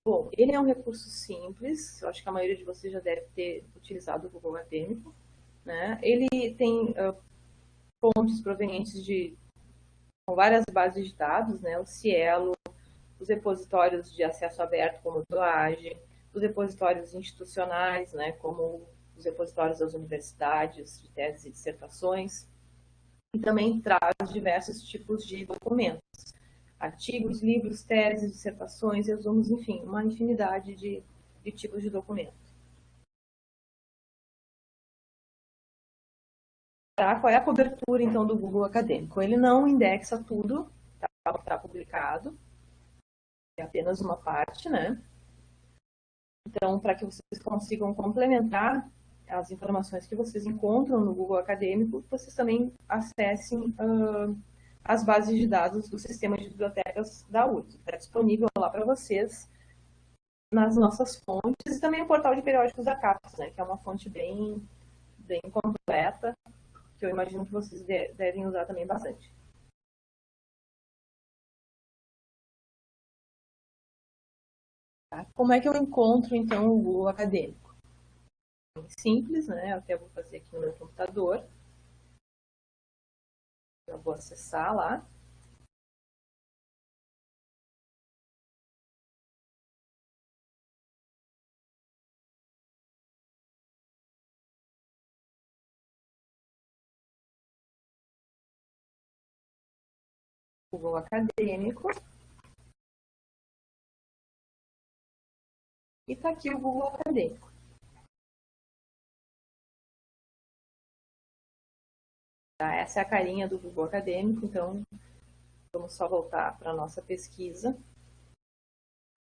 Bom, ele é um recurso simples, eu acho que a maioria de vocês já deve ter utilizado o Google Acadêmico, né? Ele tem fontes provenientes com várias bases de dados, né? O Cielo, os repositórios de acesso aberto, como o Doage, os repositórios institucionais, né? Como os repositórios das universidades, de teses e dissertações, e também traz diversos tipos de documentos. Artigos, livros, teses, dissertações, resumos, enfim, uma infinidade de tipos de documentos. Tá? Qual é a cobertura, então, do Google Acadêmico? Ele não indexa tudo, tá publicado, é apenas uma parte, né? Então, para que vocês consigam complementar as informações que vocês encontram no Google Acadêmico, vocês também acessem as bases de dados do sistema de bibliotecas da URGS. Está disponível lá para vocês nas nossas fontes e também o portal de periódicos da CAPES, né, que é uma fonte bem completa, que eu imagino que vocês devem usar também bastante. Tá? Como é que eu encontro, então, o Google Acadêmico? Simples, né? Eu até vou fazer aqui no meu computador. Eu vou acessar lá. Google Acadêmico. E está aqui o Google Acadêmico. Tá? Essa é a carinha do Google Acadêmico, então vamos só voltar para a nossa pesquisa.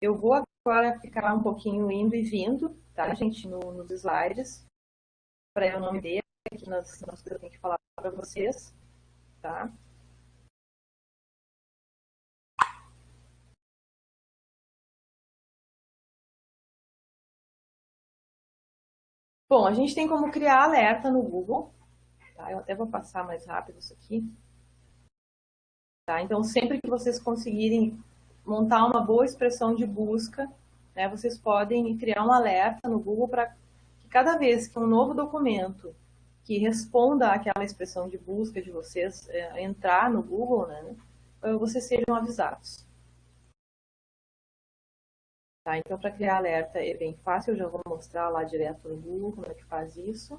Eu vou agora ficar um pouquinho indo e vindo, tá, gente, nos slides, para eu não me perder aqui nas coisas que eu tenho que falar para vocês, tá? Bom, a gente tem como criar alerta no Google, tá? Eu até vou passar mais rápido isso aqui. Tá? Então, sempre que vocês conseguirem montar uma boa expressão de busca, né, vocês podem criar um alerta no Google para que cada vez que um novo documento que responda àquela expressão de busca de vocês entrar no Google, né, vocês sejam avisados. Tá? Então, para criar alerta é bem fácil, eu já vou mostrar lá direto no Google como é que faz isso.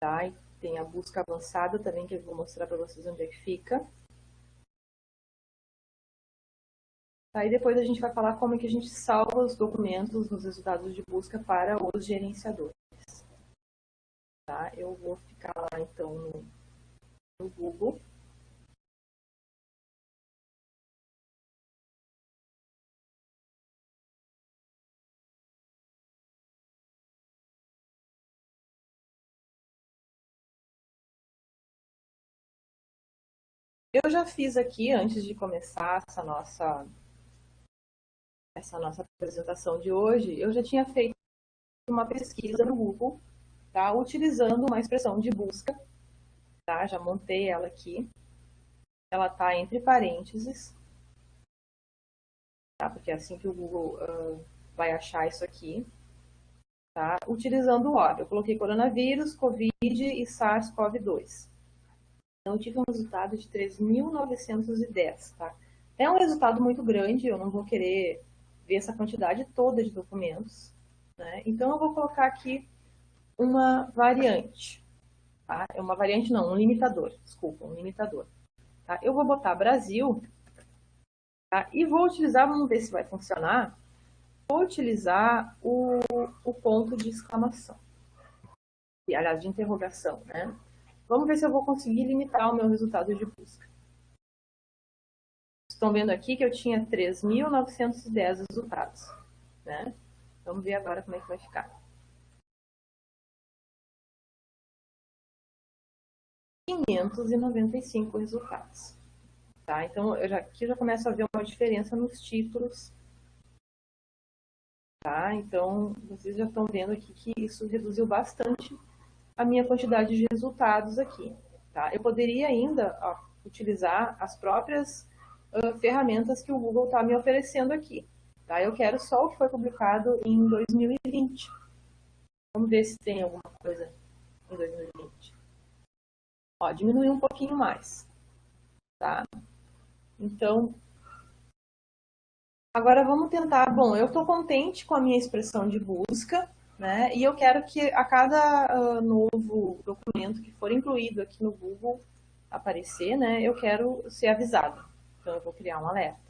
Tá? E tem a busca avançada também, que eu vou mostrar para vocês onde é que fica. Tá? E depois a gente vai falar como é que a gente salva os documentos nos resultados de busca para os gerenciadores. Tá? Eu vou ficar lá, então, no Google. Eu já fiz aqui, antes de começar essa nossa apresentação de hoje, eu já tinha feito uma pesquisa no Google, tá? Utilizando uma expressão de busca, tá? Já montei ela aqui. Ela está entre parênteses, tá? Porque é assim que o Google vai achar isso aqui. Tá? Utilizando o OR. Eu coloquei coronavírus, Covid e SARS-CoV-2. Então, eu tive um resultado de 3.910, tá? É um resultado muito grande, eu não vou querer ver essa quantidade toda de documentos, né? Então, eu vou colocar aqui uma variante, tá? É uma variante não, um limitador, desculpa, um limitador. Tá? Eu vou botar Brasil, tá? E vou utilizar, vamos ver se vai funcionar, vou utilizar o ponto de exclamação, aliás, de interrogação, né? Vamos ver se eu vou conseguir limitar o meu resultado de busca. Estão vendo aqui que eu tinha 3.910 resultados, né? Vamos ver agora como é que vai ficar. 595 resultados. Tá? Então, aqui eu já começo a ver uma diferença nos títulos. Tá? Então, vocês já estão vendo aqui que isso reduziu bastante a minha quantidade de resultados aqui. Tá? Eu poderia ainda utilizar as próprias ferramentas que o Google está me oferecendo aqui. Tá? Eu quero só o que foi publicado em 2020. Vamos ver se tem alguma coisa em 2020. Ó, diminuiu um pouquinho mais. Tá? Então, agora vamos tentar. Bom, eu estou contente com a minha expressão de busca, né? E eu quero que a cada novo documento que for incluído aqui no Google aparecer, né? Eu quero ser avisado. Então, eu vou criar um alerta.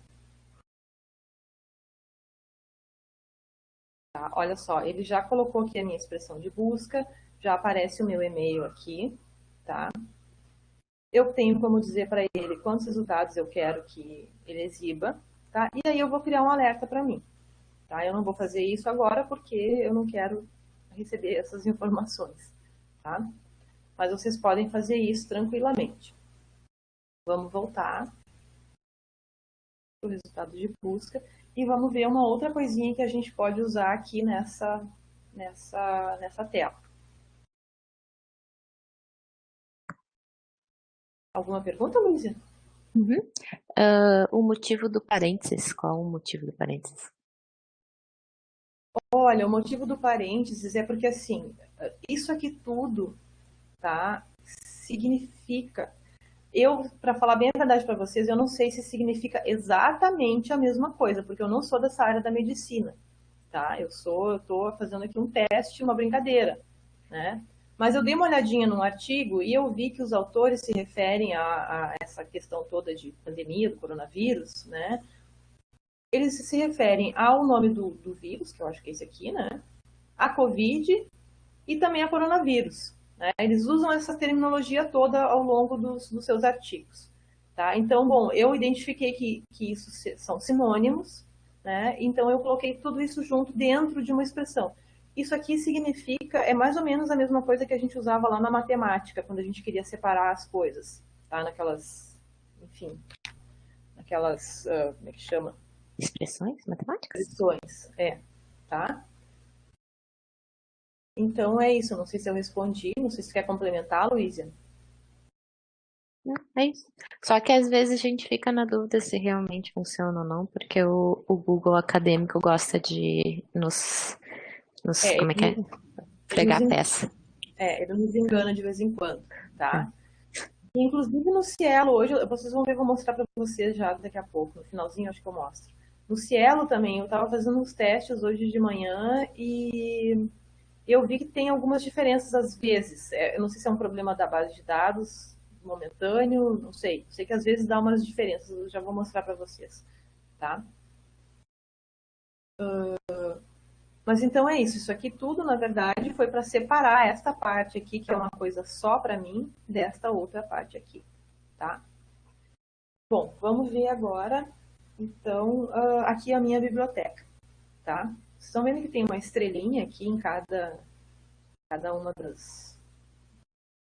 Tá? Olha só, ele já colocou aqui a minha expressão de busca, já aparece o meu e-mail aqui, tá? Eu tenho como dizer para ele quantos resultados eu quero que ele exiba, tá? E aí eu vou criar um alerta para mim, tá? Eu não vou fazer isso agora porque eu não quero receber essas informações, tá? mas vocês podem fazer isso tranquilamente. Vamos voltar para o resultado de busca e vamos ver uma outra coisinha que a gente pode usar aqui nessa tela. Alguma pergunta, Luísa? O motivo do parênteses, qual o motivo do parênteses? Olha, o motivo do parênteses é porque, assim, isso aqui tudo, tá, significa... para falar bem a verdade para vocês, eu não sei se significa exatamente a mesma coisa, porque eu não sou dessa área da medicina, tá? Eu estou fazendo aqui um teste, uma brincadeira, né? Mas eu dei uma olhadinha num artigo e eu vi que os autores se referem a essa questão toda de pandemia do coronavírus, né? Eles se referem ao nome do vírus, que eu acho que é esse aqui, né? A Covid e também a coronavírus. Né? Eles usam essa terminologia toda ao longo dos seus artigos. Tá? Então, bom, eu identifiquei que isso são sinônimos, né? Então eu coloquei tudo isso junto dentro de uma expressão. Isso aqui significa, é mais ou menos a mesma coisa que a gente usava lá na matemática, quando a gente queria separar as coisas, tá? Naquelas, enfim, naquelas, como é que chama? Expressões matemáticas? Expressões, tá? Então é isso, não sei se eu respondi, não sei se você quer complementar, Luísa. Não, é isso. Só que às vezes a gente fica na dúvida se realmente funciona ou não, porque o Google acadêmico gosta de como é que é? Ele Fregar a peça. ele nos engana de vez em quando, É. tá? Inclusive no Cielo, hoje, vocês vão ver, vou mostrar para vocês já daqui a pouco, no finalzinho acho que eu mostro. No Cielo também, eu estava fazendo uns testes hoje de manhã e eu vi que tem algumas diferenças às vezes. Eu não sei se é um problema da base de dados momentâneo, não sei. Sei que às vezes dá umas diferenças, eu já vou mostrar para vocês, tá? Mas então é isso. Isso aqui tudo, na verdade, foi para separar esta parte aqui, que é uma coisa só para mim, desta outra parte aqui, tá? Bom, vamos ver agora, então, aqui a minha biblioteca, tá? Vocês estão vendo que tem uma estrelinha aqui em cada uma das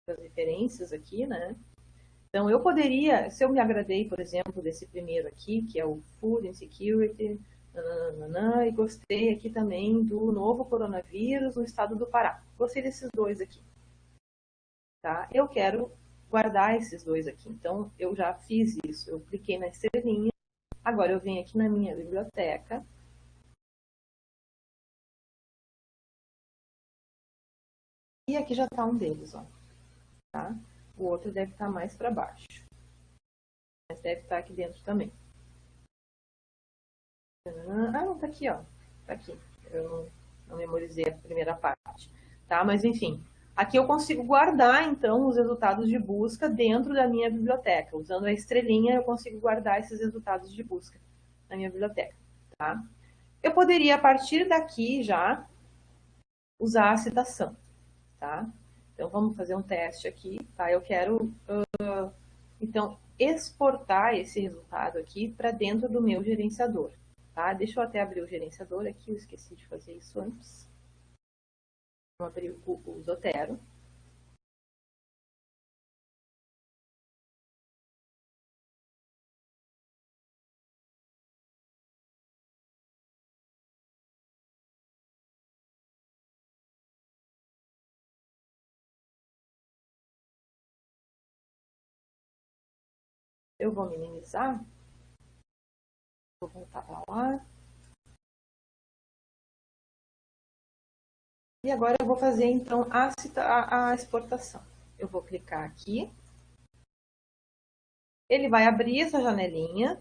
referências aqui, né? Então, eu poderia, se eu me agradei, por exemplo, desse primeiro aqui, que é o Food Insecurity, e gostei aqui também do novo coronavírus no estado do Pará. Gostei desses dois aqui, tá? Eu quero guardar esses dois aqui. Então, eu já fiz isso. Eu cliquei na estrelinha. Agora, eu venho aqui na minha biblioteca. E aqui já está um deles, ó. Tá? O outro deve estar mais para baixo. Mas deve estar aqui dentro também. Não, tá aqui, ó. Tá aqui. Eu não memorizei a primeira parte. Tá? Mas, enfim. Aqui eu consigo guardar, então, os resultados de busca dentro da minha biblioteca. Usando a estrelinha, eu consigo guardar esses resultados de busca na minha biblioteca. Tá? Eu poderia, a partir daqui, já usar a citação. Tá? Então, vamos fazer um teste aqui. Tá? Eu quero, então, exportar esse resultado aqui para dentro do meu gerenciador. Tá? Deixa eu até abrir o gerenciador aqui, eu esqueci de fazer isso antes. Vou abrir o Zotero. Eu vou minimizar. Vou voltar para lá. E agora eu vou fazer, então, a exportação. Eu vou clicar aqui. Ele vai abrir essa janelinha.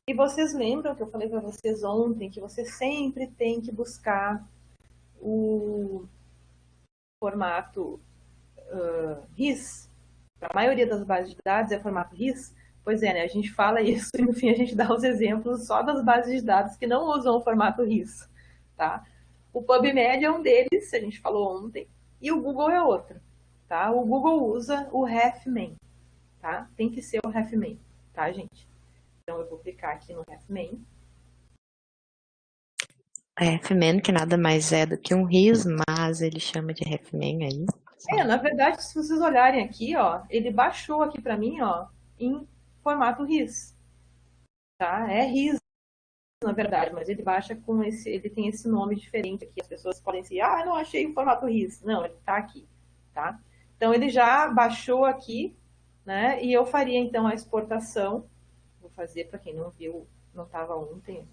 E vocês lembram que eu falei para vocês ontem que você sempre tem que buscar o formato RIS. A maioria das bases de dados é formato RIS. Pois é, né? A gente fala isso e no fim a gente dá os exemplos só das bases de dados que não usam o formato RIS. Tá? O PubMed é um deles, a gente falou ontem, e o Google é outro. Tá? O Google usa o RefMain. Tá? Tem que ser o RefMain, tá, gente? Então eu vou clicar aqui no RefMain. RefMan, que nada mais é do que um RIS, mas ele chama de RefMan aí. Na verdade, se vocês olharem aqui, ó, ele baixou aqui para mim, ó, em formato RIS, tá? É RIS, na verdade, mas ele baixa com esse, ele tem esse nome diferente aqui. As pessoas podem dizer, não achei o formato RIS. Não, ele tá aqui, tá? Então ele já baixou aqui, né? E eu faria então a exportação. Vou fazer para quem não viu, não estava ontem.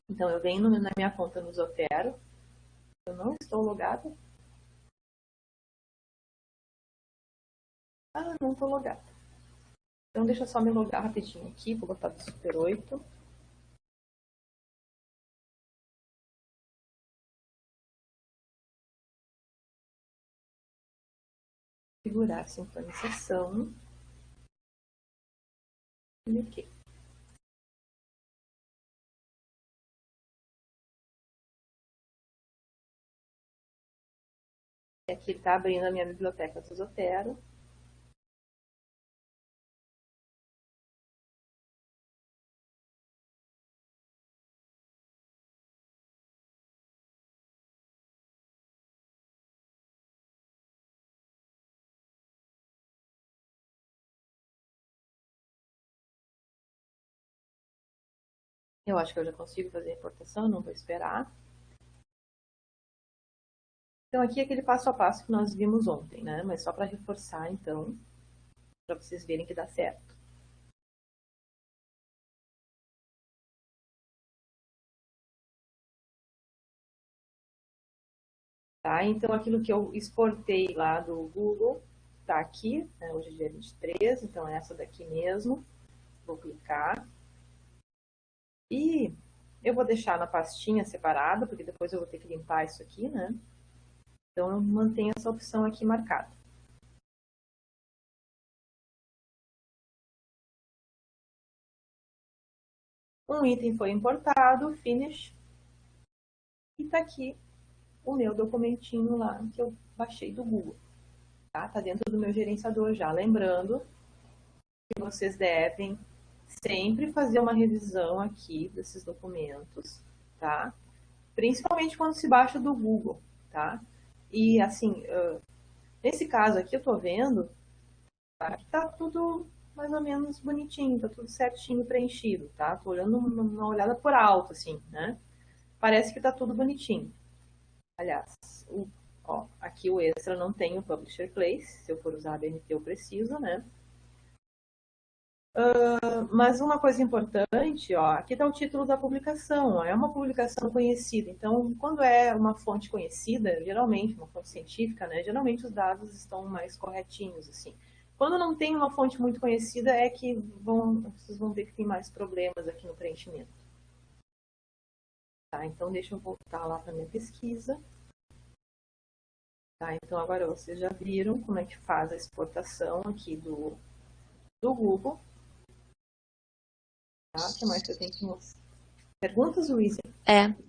Então eu venho na minha conta no Zotero. Eu não estou logada. Não estou logada. Então deixa eu só me logar rapidinho aqui, vou botar do Super 8. Configurar a sincronização. E ok. E aqui ele está abrindo a minha biblioteca do Zotero. Eu acho que eu já consigo fazer a importação, não vou esperar. Então aqui é aquele passo a passo que nós vimos ontem, né? Mas só para reforçar, então, para vocês verem que dá certo. Tá? Então aquilo que eu exportei lá do Google está aqui, né? Hoje é dia 23, então é essa daqui mesmo. Vou clicar. E eu vou deixar na pastinha separada, porque depois eu vou ter que limpar isso aqui, né? Então eu mantenho essa opção aqui marcada. Um item foi importado, finish. E tá aqui o meu documentinho lá que eu baixei do Google. Tá dentro do meu gerenciador já. Lembrando que vocês devem sempre fazer uma revisão aqui desses documentos, tá? Principalmente quando se baixa do Google, tá? E assim, nesse caso aqui eu tô vendo, tá? Que tá tudo mais ou menos bonitinho, tá tudo certinho preenchido, tá? Tô olhando uma olhada por alto, assim, né? Parece que tá tudo bonitinho. Aliás, aqui o extra não tem o Publisher Place, se eu for usar a BNT eu preciso, né? Mas uma coisa importante, aqui está o título da publicação, é uma publicação conhecida. Então, quando é uma fonte conhecida, geralmente, uma fonte científica, né, geralmente os dados estão mais corretinhos, assim. Quando não tem uma fonte muito conhecida, é que vocês vão ver que tem mais problemas aqui no preenchimento. Tá, então deixa eu voltar lá para minha pesquisa. Tá, então agora vocês já viram como é que faz a exportação aqui do Google. Tá, o que mais que eu tenho que mostrar? Perguntas, Luísa?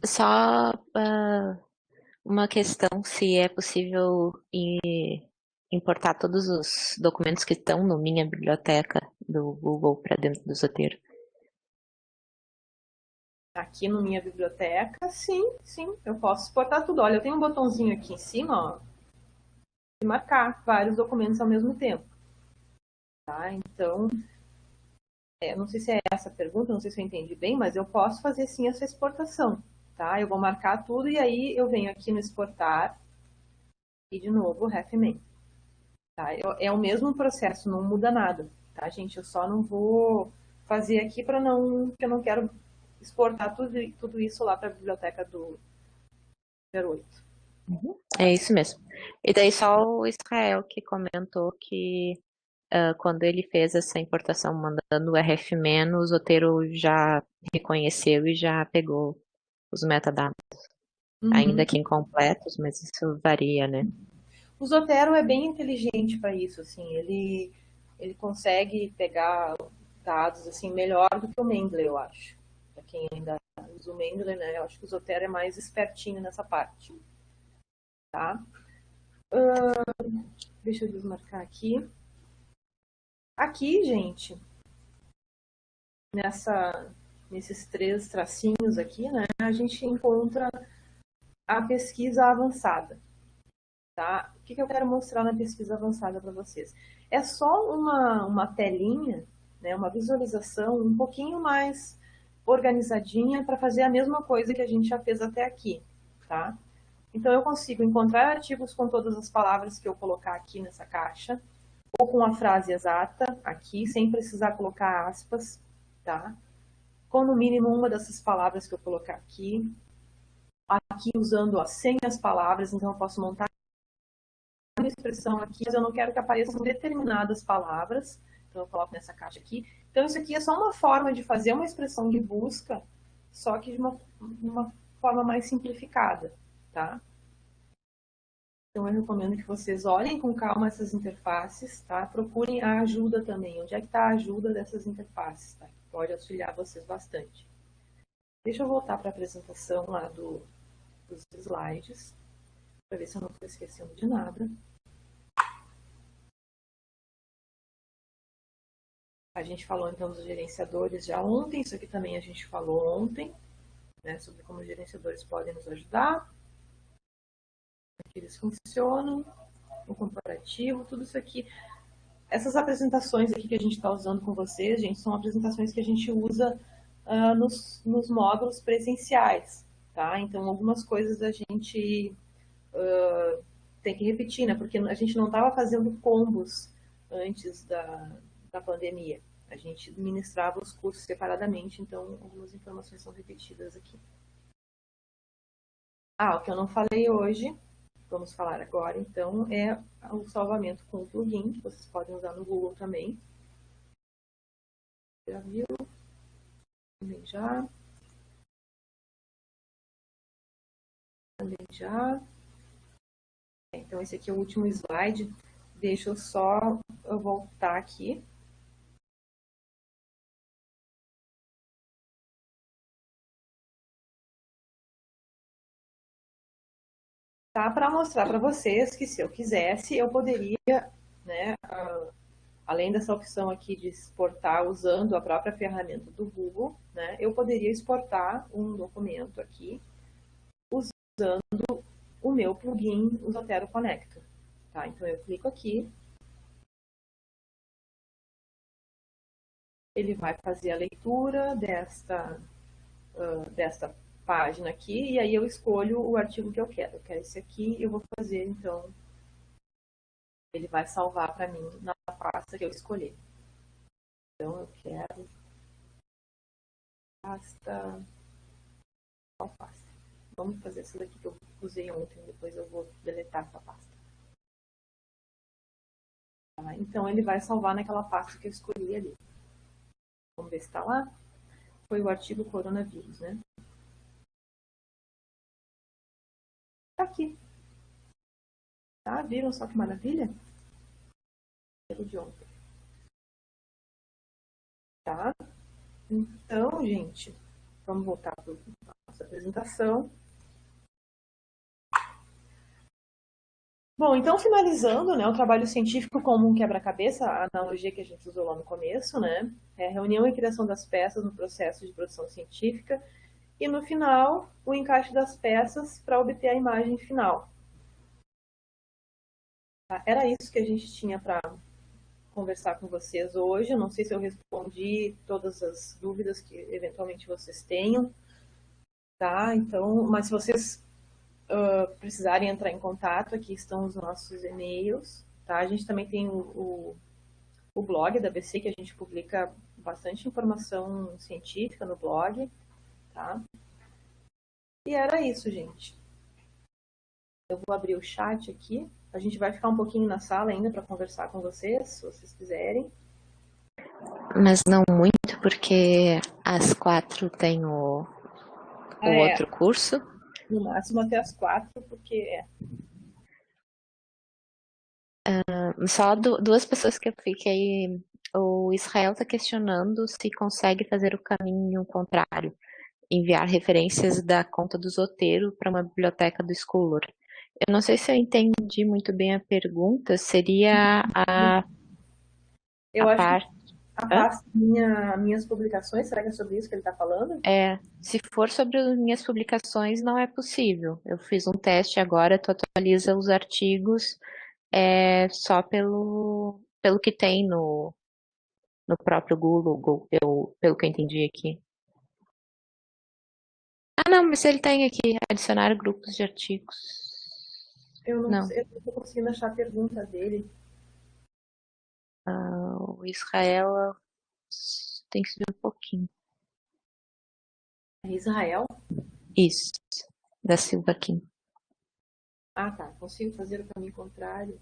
Só uma questão, se é possível importar todos os documentos que estão na minha biblioteca do Google para dentro do Zotero. Aqui na minha biblioteca, sim, eu posso exportar tudo. Olha, eu tenho um botãozinho aqui em cima, de marcar vários documentos ao mesmo tempo. Tá? Então, não sei se é essa a pergunta, não sei se eu entendi bem, mas eu posso fazer sim essa exportação. Tá? Eu vou marcar tudo e aí eu venho aqui no exportar e de novo RefMan. Tá? É o mesmo processo, não muda nada, tá, gente? Eu só não vou fazer aqui porque eu não quero exportar tudo isso lá para a biblioteca do 08. É isso mesmo. E daí só o Israel que comentou que quando ele fez essa importação mandando o RFMan, o Zotero já reconheceu e já pegou os metadados. Ainda que incompletos, mas isso varia, né? O Zotero é bem inteligente para isso, assim, ele consegue pegar dados assim melhor do que o Mendeley, eu acho. Para quem ainda usa o Mendeley, né? Eu acho que o Zotero é mais espertinho nessa parte. Tá? Deixa eu desmarcar aqui. Aqui, gente, nesses 3 tracinhos aqui, né, a gente encontra a pesquisa avançada. tá? O que eu quero mostrar na pesquisa avançada para vocês? É só uma telinha, né, uma visualização um pouquinho mais organizadinha para fazer a mesma coisa que a gente já fez até aqui, tá? Então, eu consigo encontrar artigos com todas as palavras que eu colocar aqui nessa caixa, ou com a frase exata aqui, sem precisar colocar aspas, tá? Com no mínimo uma dessas palavras que eu colocar aqui, usando sem as palavras, então eu posso montar uma expressão aqui, mas eu não quero que apareçam determinadas palavras, então eu coloco nessa caixa aqui. Então isso aqui é só uma forma de fazer uma expressão de busca, só que de uma forma mais simplificada, tá? Então eu recomendo que vocês olhem com calma essas interfaces, tá? Procurem a ajuda também. Onde é que está a ajuda dessas interfaces, tá? Pode auxiliar vocês bastante. Deixa eu voltar para a apresentação lá dos slides, para ver se eu não estou esquecendo de nada. A gente falou então dos gerenciadores já ontem, isso aqui também a gente falou ontem, né, sobre como os gerenciadores podem nos ajudar, como eles funcionam, o comparativo, tudo isso aqui. Essas apresentações aqui que a gente está usando com vocês, gente, são apresentações que a gente usa nos módulos presenciais, tá? Então, algumas coisas a gente tem que repetir, né? Porque a gente não estava fazendo combos antes da pandemia. A gente ministrava os cursos separadamente, então algumas informações são repetidas aqui. O que eu não falei hoje, vamos falar agora, então, é o salvamento com o plugin, que vocês podem usar no Google também. Já viu? Também já. Também já. Então, esse aqui é o último slide. Deixa eu só voltar aqui. Tá? Para mostrar para vocês que se eu quisesse, eu poderia, né, além dessa opção aqui de exportar usando a própria ferramenta do Google, né, eu poderia exportar um documento aqui usando o meu plugin, o Zotero Connector. Tá? Então eu clico aqui, ele vai fazer a leitura desta página aqui, e aí eu escolho o artigo que eu quero. Eu quero esse aqui, eu vou fazer, então, ele vai salvar para mim na pasta que eu escolher. Então, eu quero pasta... Qual pasta? Vamos fazer essa daqui que eu usei ontem, depois eu vou deletar essa pasta. Tá? Então, ele vai salvar naquela pasta que eu escolhi ali. Vamos ver se está lá. Foi o artigo coronavírus, né? Tá aqui. Tá? Viram só que maravilha? De ontem. Tá? Então, gente, vamos voltar para a nossa apresentação. Bom, então finalizando, né, o trabalho científico como um quebra-cabeça, a analogia que a gente usou lá no começo, né, é a reunião e criação das peças no processo de produção científica e no final o encaixe das peças para obter a imagem final. Tá? Era isso que a gente tinha para conversar com vocês hoje. Eu não sei se eu respondi todas as dúvidas que eventualmente vocês tenham, tá? Então, mas se vocês precisarem entrar em contato, aqui estão os nossos e-mails, tá? A gente também tem o blog da ABC, que a gente publica bastante informação científica no blog, tá? E era isso, gente. Eu vou abrir o chat aqui. A gente vai ficar um pouquinho na sala ainda para conversar com vocês, se vocês quiserem. Mas não muito, porque às 4 tem o outro curso. No máximo até às 4, porque Só duas pessoas que eu fiquei. O Israel está questionando se consegue fazer o caminho contrário, enviar referências da conta do Zotero para uma biblioteca do Scholar. Eu não sei se eu entendi muito bem a pergunta. Seria eu acho parte. a Hã? pasta minhas publicações, será que é sobre isso que ele está falando? Se for sobre as minhas publicações, não é possível. Eu fiz um teste agora, tu atualiza os artigos só pelo que tem no próprio Google, pelo que eu entendi aqui. Ah, não, mas ele tem aqui, adicionar grupos de artigos. Eu não Não, sei, eu não estou conseguindo achar a pergunta dele. o Israel tem que subir um pouquinho. É Israel? Isso, da Silva Kim. Ah, tá. Consigo fazer o caminho contrário.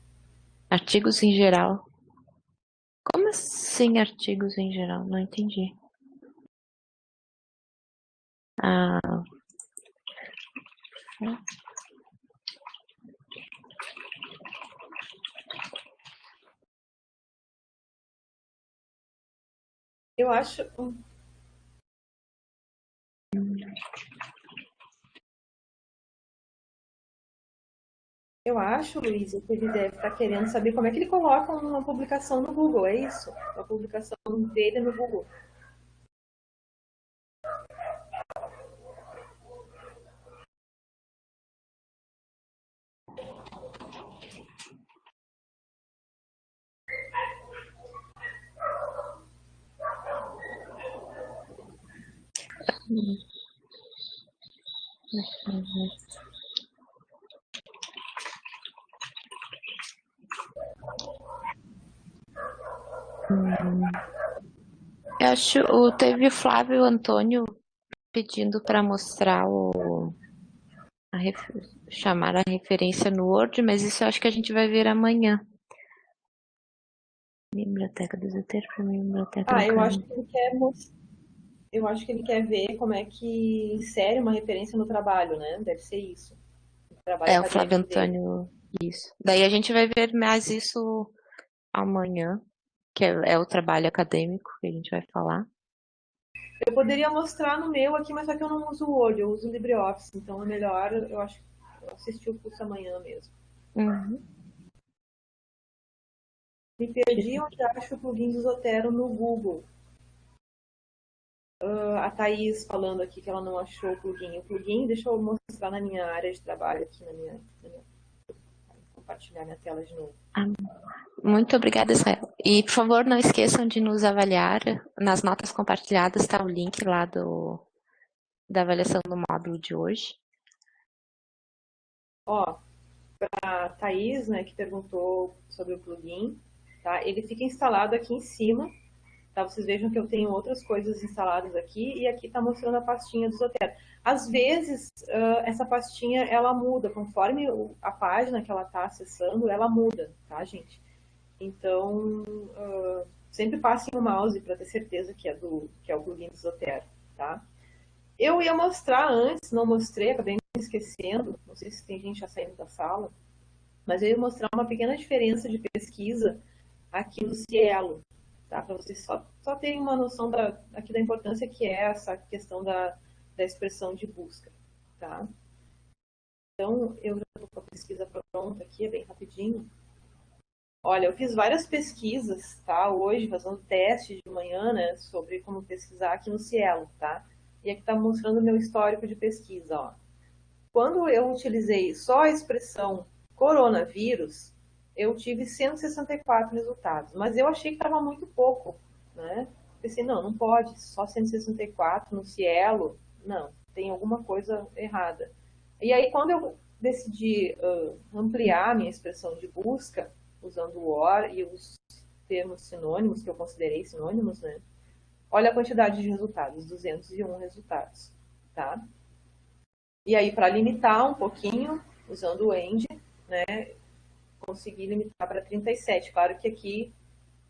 Artigos em geral. Como assim artigos em geral? Não entendi. Ah, Eu acho. Eu acho, Luiz, que ele deve estar querendo saber como é que ele coloca uma publicação no Google, é isso? A publicação dele no Google. eu acho, teve o Flávio Antônio pedindo para mostrar chamar a referência no Word, mas isso eu acho que a gente vai ver amanhã. Biblioteca do Zotero para minha biblioteca Ah, do Carmo. eu acho que ele quer ver como é que insere uma referência no trabalho, né? Deve ser isso. O trabalho O Flávio acadêmico dele. Antônio, isso. Daí a gente vai ver mais isso amanhã, que é o trabalho acadêmico que a gente vai falar. Eu poderia mostrar no meu aqui, mas só que eu não uso o Word, eu uso o LibreOffice, então é melhor, eu acho, eu assistir o curso amanhã mesmo. Uhum. Me perdi onde acho o plugin do Zotero no Google. A Thaís falando aqui que ela não achou o plugin. O plugin, deixa eu mostrar na minha área de trabalho aqui, compartilhar minha tela de novo. Muito obrigada, Israel. E, por favor, não esqueçam de nos avaliar. Nas notas compartilhadas está o link lá da avaliação do módulo de hoje. Ó, a Thaís, né, que perguntou sobre o plugin, tá? Ele fica instalado aqui em cima, tá? Vocês vejam que eu tenho outras coisas instaladas aqui e aqui está mostrando a pastinha do Zotero. Às vezes, essa pastinha, ela muda, conforme a página que ela está acessando, ela muda, tá, gente? Então, sempre passem o mouse para ter certeza que é o plugin do Zotero, tá? Eu ia mostrar antes, não mostrei, acabei me esquecendo, não sei se tem gente já saindo da sala, mas eu ia mostrar uma pequena diferença de pesquisa aqui no Cielo, tá? Para vocês só terem uma noção aqui da importância que é essa questão da expressão de busca, tá? Então, eu já estou com a pesquisa pronta aqui, é bem rapidinho. Olha, eu fiz várias pesquisas, tá? Hoje, fazendo teste de manhã, né? Sobre como pesquisar aqui no Cielo, tá? E aqui está mostrando o meu histórico de pesquisa, ó. Quando eu utilizei só a expressão coronavírus, eu tive 164 resultados. Mas eu achei que estava muito pouco, né? Pensei, não pode, só 164 no Cielo. Não, tem alguma coisa errada. E aí, quando eu decidi ampliar a minha expressão de busca, usando o OR e os termos sinônimos, que eu considerei sinônimos, né? Olha a quantidade de resultados, 201 resultados, tá? E aí, para limitar um pouquinho, usando o END, né, consegui limitar para 37. Claro que aqui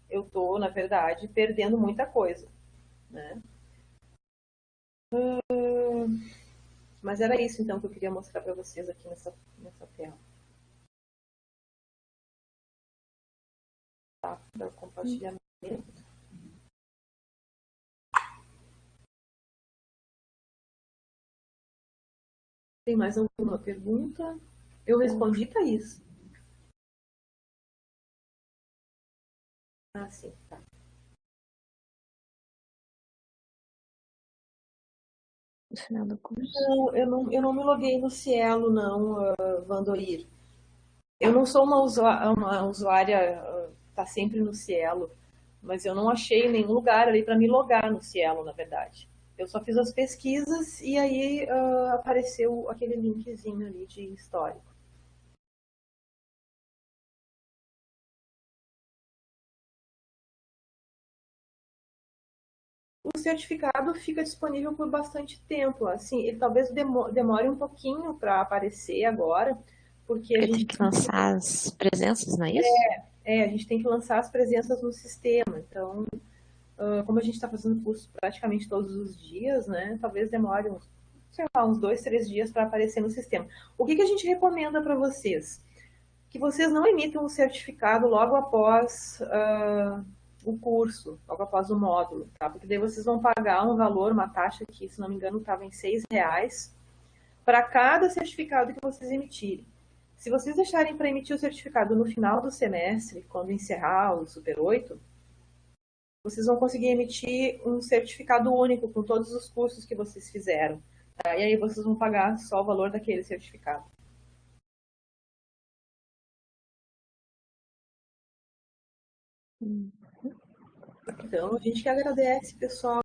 eu estou, na verdade, perdendo muita coisa, né? Mas era isso, então, que eu queria mostrar para vocês aqui nessa tela. Tá? Para compartilhamento. Tem mais alguma pergunta? Eu respondi, Thaís. Ah, sim, tá. no final do curso. Não, eu não me loguei no Cielo, não, Vandoir. Eu não sou uma usuária, tá sempre no Cielo, mas eu não achei nenhum lugar ali para me logar no Cielo, na verdade. Eu só fiz as pesquisas e aí apareceu aquele linkzinho ali de histórico. O certificado fica disponível por bastante tempo. Assim, ele talvez demore um pouquinho para aparecer agora, porque a Porque tem gente que lançar as presenças, não é isso? a gente tem que lançar as presenças no sistema. Então, como a gente está fazendo curso praticamente todos os dias, né? Talvez demore uns, sei lá, uns 2, 3 dias para aparecer no sistema. O que a gente recomenda para vocês? Que vocês não emitam o certificado logo após o curso, logo após o módulo, tá? Porque daí vocês vão pagar um valor, uma taxa que, se não me engano, estava em R$ 6 para cada certificado que vocês emitirem. Se vocês deixarem para emitir o certificado no final do semestre, quando encerrar o Super 8, vocês vão conseguir emitir um certificado único com todos os cursos que vocês fizeram. Tá? E aí vocês vão pagar só o valor daquele certificado. Então, a gente que agradece, pessoal.